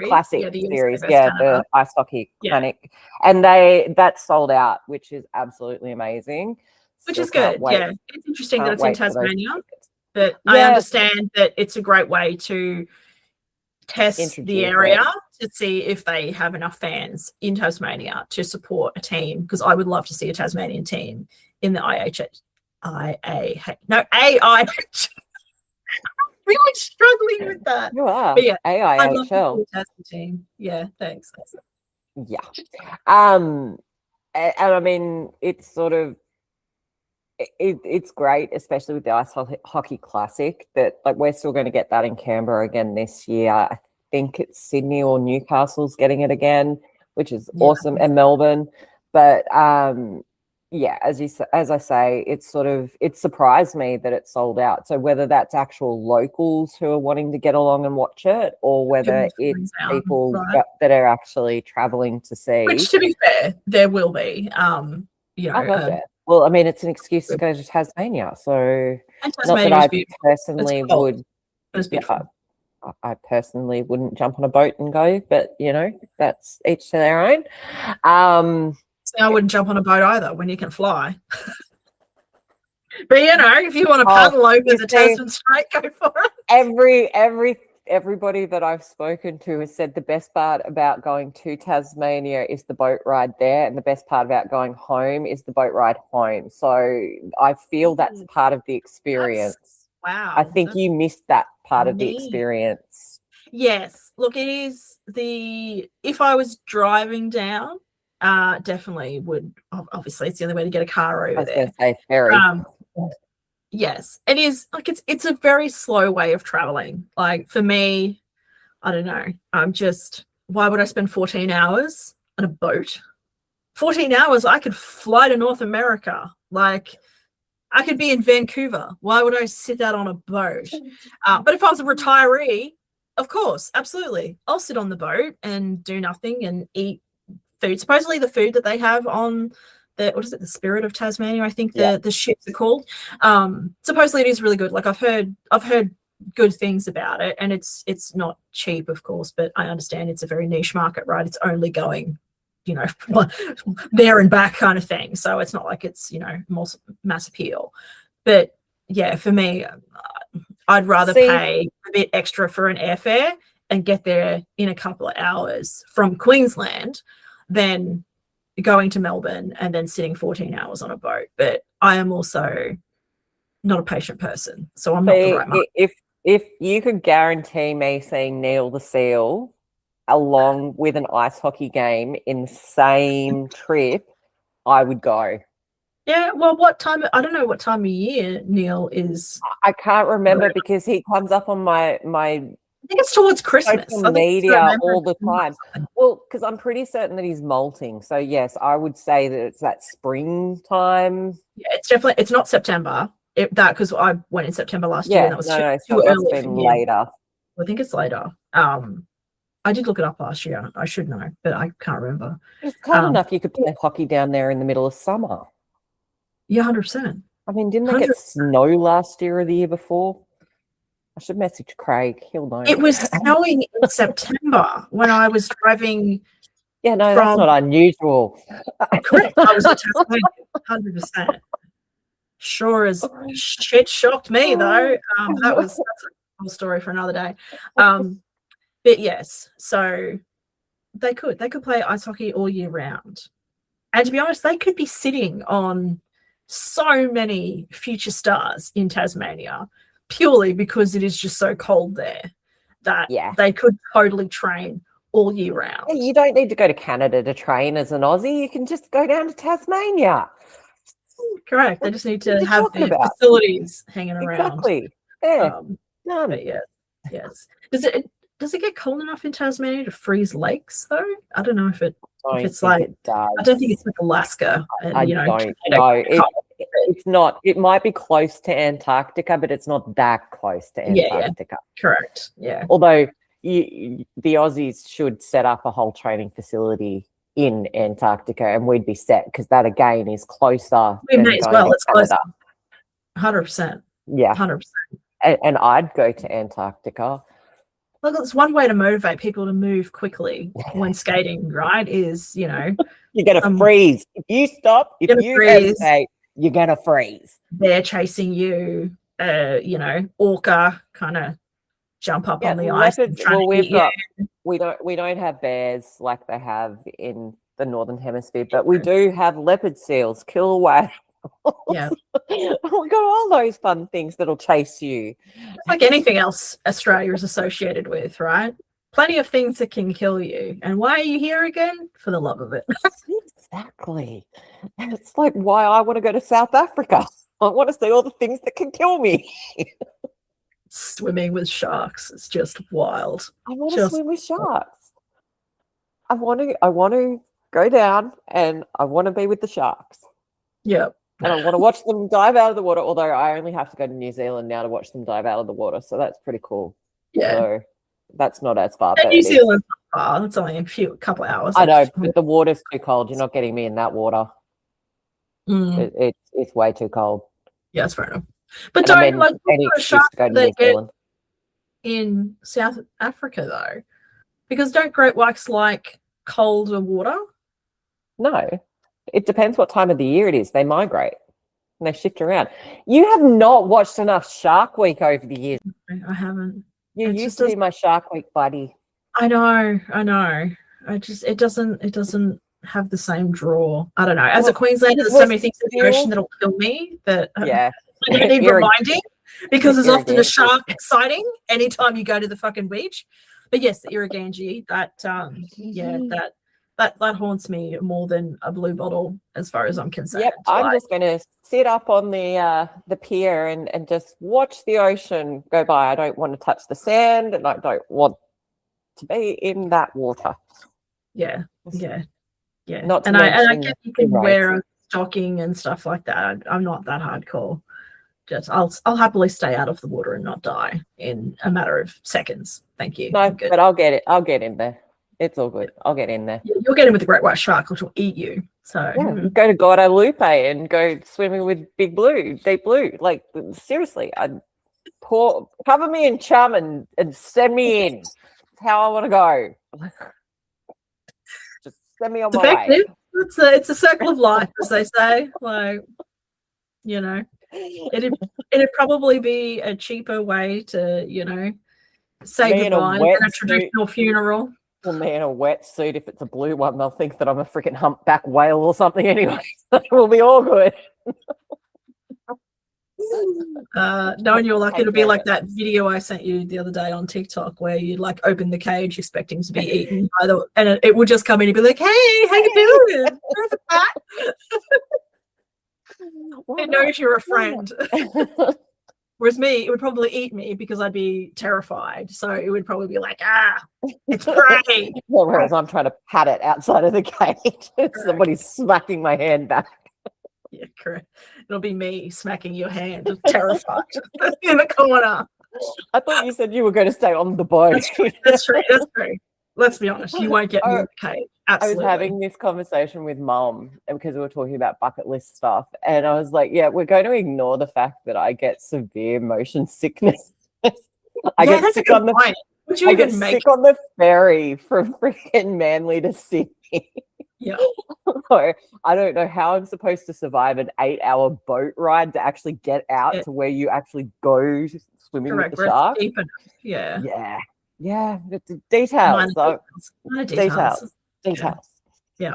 classic series, the ice hockey clinic, and that sold out, which is absolutely amazing. Which is good. Yeah, it's interesting that it's in Tasmania, but I understand that it's a great way to test the area to see if they have enough fans in Tasmania to support a team, because I would love to see a Tasmanian team in the AIHL. Really struggling with that. You are. But yeah, AIHL team. Yeah, thanks. Yeah. And I mean, it's sort of it's great, especially with the Ice Hockey Classic, that like we're still going to get that in Canberra again this year. I think it's Sydney or Newcastle's getting it again, which is awesome, and Melbourne. But yeah, as I say, it surprised me that it sold out. So whether that's actual locals who are wanting to get along and watch it, or whether it's people that are actually traveling to see. Which, to be fair, there will be. You know, well, I mean, it's an excuse to go to Tasmania. So not that I personally would. It's beautiful. I personally wouldn't jump on a boat and go, but you know, that's each to their own. I wouldn't jump on a boat either when you can fly. But you know, if you want to paddle over the Tasman Strait, go for it. Every everybody that I've spoken to has said the best part about going to Tasmania is the boat ride there, and the best part about going home is the boat ride home. So I feel that's part of the experience. Wow. I think you missed that part of the experience. Yes. Look, it is if I was driving down, definitely would. Obviously, it's the only way to get a car over there. Say ferry. Yes, it is. Like it's a very slow way of traveling. Like for me, I don't know. Why would I spend 14 hours on a boat? 14 hours, I could fly to North America. Like I could be in Vancouver. Why would I sit out on a boat? But if I was a retiree, of course, absolutely. I'll sit on the boat and do nothing and eat food. Supposedly the food that they have on the Spirit of Tasmania, I think the ships are called. Supposedly it is really good. Like I've heard good things about it, and it's not cheap, of course, but I understand it's a very niche market, right? It's only going, there and back kind of thing. So it's not like it's, mass appeal. But yeah, for me, I'd rather pay a bit extra for an airfare and get there in a couple of hours from Queensland than going to Melbourne and then sitting 14 hours on a boat. But I am also not a patient person, so I'm not the right man. If you could guarantee me seeing Neil the Seal along with an ice hockey game in the same trip, I would go. Yeah, well, what time? I don't know what time of year Neil is. I can't remember because he comes up on my I think it's towards Christmas. Social media all the time. Well, because I'm pretty certain that he's molting. So yes, I would say that it's that springtime. Yeah, it's not September. Because I went in September last year, and that was too early for him. Later. I think it's later. I did look it up last year. I should know, but I can't remember. It's cold enough you could play hockey down there in the middle of summer. Yeah, 100%. I mean, didn't they get snow last year or the year before? I should message Craig. He'll know. It was snowing in September when I was driving. Yeah, no, that's not unusual. Correct. I was at Tasmania, 100%. Sure as shit shocked me, though. That's a whole story for another day. But yes, so they could play ice hockey all year round. And to be honest, they could be sitting on so many future stars in Tasmania purely because it is just so cold there that they could totally train all year round. You don't need to go to Canada to train as an Aussie. You can just go down to Tasmania. Correct. They just need to have the facilities hanging around. Exactly. Yeah. But yes. Does it get cold enough in Tasmania to freeze lakes though? I don't know if it's like I don't think it's like Alaska. And, I don't know. It's not. It might be close to Antarctica, but it's not that close to Antarctica. Yeah. Correct. Yeah. Although the Aussies should set up a whole training facility in Antarctica, and we'd be set because that again is closer. We may as well. It's closer. 100%. Yeah. 100%. And I'd go to Antarctica. Look, it's one way to motivate people to move quickly when skating, right? Is you're gonna freeze if you stop. If you hesitate, you're gonna freeze. They're chasing you. Orca kind of jump up on the ice. We don't have bears like they have in the Northern Hemisphere, but we do have leopard seals, killer whales. Yeah, we got all those fun things that'll chase you. It's like anything else Australia is associated with, right? Plenty of things that can kill you. And why are you here again? For the love of it. Exactly. And it's like why I want to go to South Africa. I want to see all the things that can kill me. Swimming with sharks. It's just wild. I want to swim with sharks. I want to go down and I want to be with the sharks. Yep. And I want to watch them dive out of the water, although I only have to go to New Zealand now to watch them dive out of the water. So that's pretty cool. Yeah. So that's not as far. New Zealand's not far. It's only a couple of hours. I know, but the water's too cold. You're not getting me in that water. It's way too cold. Yeah, that's fair enough. But don't like any excuse to go to New Zealand. In South Africa though, because don't great whites like colder water? No, it depends what time of the year it is. They migrate and they shift around. You have not watched enough Shark Week over the years. I haven't. You It used just to be doesn't. my Shark Week buddy. I know. It doesn't have the same draw. I don't know. As a Well, Queenslander, it there's so was many things in the ocean still, that'll kill me that yeah, I don't need reminding, because there's often a Irriganji. shark sighting anytime you go to the fucking beach. But yes, the Irriganji, that haunts me more than a blue bottle, as far as I'm concerned. Yep, I'm just going to sit up on the pier and just watch the ocean go by. I don't want to touch the sand, and I don't want to be in that water. Yeah. Not to And I mention get you the can rates. wear a stocking and stuff like that. I'm not that hardcore. Just I'll happily stay out of the water and not die in a matter of seconds. Thank you. No, but I'll get it. I'll get in there. It's all good. I'll get in there. You'll get in with the great white shark, which will eat you. So Yeah, go to Guadalupe and go swimming with Big Blue, Deep Blue. Like, seriously, cover me in chum and send me in. That's how I want to go. Just send me on my way. It's a circle of life, as they say. Like, you know, it'd probably be a cheaper way to, say Me in a goodbye than a wetsuit. traditional funeral. Well, me in a wetsuit, if it's a blue one, they'll think that I'm a freaking humpback whale or something anyway. We'll be all good. Knowing you're like, it'll be like that video I sent you the other day on TikTok where you like open the cage expecting to be eaten by and it would just come in and be like, hey, how you doing? Where's the cat? It knows you're a friend. Whereas me, it would probably eat me because I'd be terrified. So it would probably be like, it's prey. Whereas I'm trying to pat it outside of the cage. Somebody's smacking my hand back. Yeah, correct. It'll be me smacking your hand, terrified in the corner. I thought you said you were going to stay on the boat. That's true. Let's be honest. You won't get me in the cage. Absolutely. I was having this conversation with Mum because we were talking about bucket list stuff, and I was like, "Yeah, we're going to ignore the fact that I get severe motion sickness. I get sick on the ferry from freaking Manly to Sydney. Yeah. So I don't know how I'm supposed to survive an 8-hour boat ride to actually get out to where you actually go swimming with the shark. Yeah. Yeah. Details. Details. Yeah.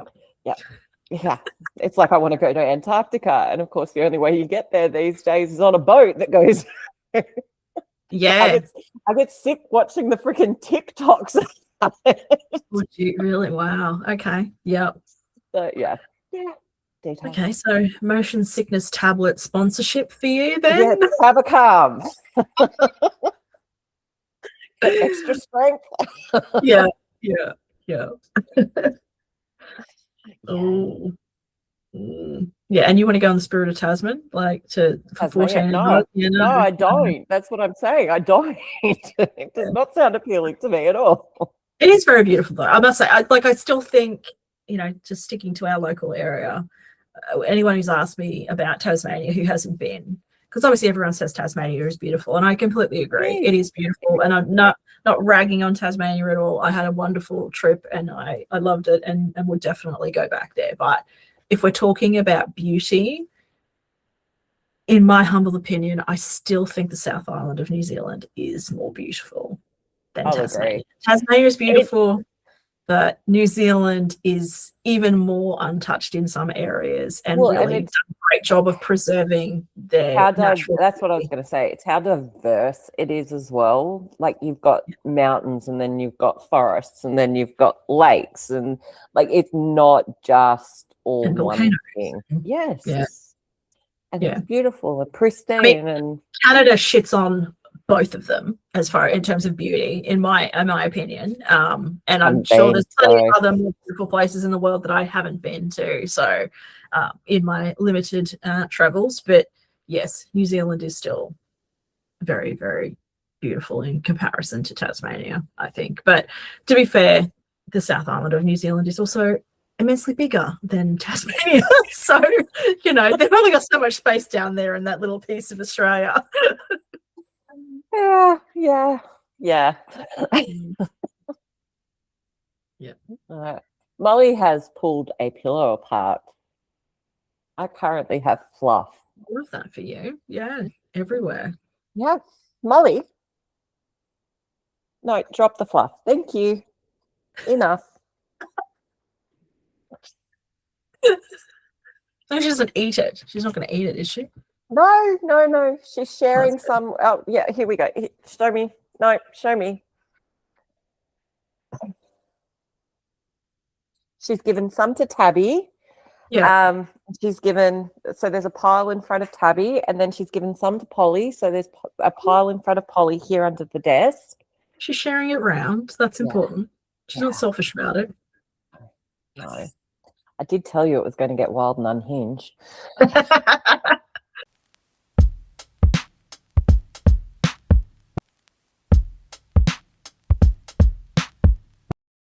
It's like I want to go to Antarctica, and of course the only way you get there these days is on a boat that goes. Yeah. I get sick watching the freaking TikToks. Would you really? Wow. Okay. Yep. So, yeah. Details. Okay, so motion sickness tablet sponsorship for you then? Yeah, have a calm. Extra strength. Yeah. Yeah, and you want to go on the Spirit of Tasman, like for 14 hours? No, I don't. That's what I'm saying. I don't. It does not sound appealing to me at all. It is very beautiful, though. I must say, I still think, just sticking to our local area, anyone who's asked me about Tasmania who hasn't been, because obviously everyone says Tasmania is beautiful, and I completely agree. It is beautiful, and I'm not ragging on Tasmania at all. I had a wonderful trip, and I loved it, and would definitely go back there. But if we're talking about beauty, in my humble opinion, I still think the South Island of New Zealand is more beautiful than Tasmania. Agree. Tasmania is beautiful, but New Zealand is even more untouched in some areas, and really done a great job of preserving their natural. That's what I was going to say. It's how diverse it is as well. Like, you've got mountains, and then you've got forests, and then you've got lakes, and like, it's not just all one thing. Yes. Yeah. And it's beautiful and pristine. And Canada shits on both of them as far in terms of beauty, in my opinion. And I'm sure there's plenty of other more beautiful places in the world that I haven't been to. So in my limited travels, but yes, New Zealand is still very, very beautiful in comparison to Tasmania, I think. But to be fair, the South Island of New Zealand is also immensely bigger than Tasmania. So, they've only got so much space down there in that little piece of Australia. Yeah. Molly has pulled a pillow apart. I currently have fluff. I love that for you. Yeah, everywhere. Yeah. Molly, No, drop the fluff. Thank you. Enough. No, she doesn't eat it. She's not going to eat it, is she? No. She's sharing good. some. Oh, yeah, here we go. Show me. No, show me. She's given some to Tabby. Yeah. She's given, so there's a pile in front of Tabby, and then she's given some to Polly. So there's a pile in front of Polly here under the desk. She's sharing it round. That's important. She's not selfish about it. No. I did tell you it was going to get wild and unhinged.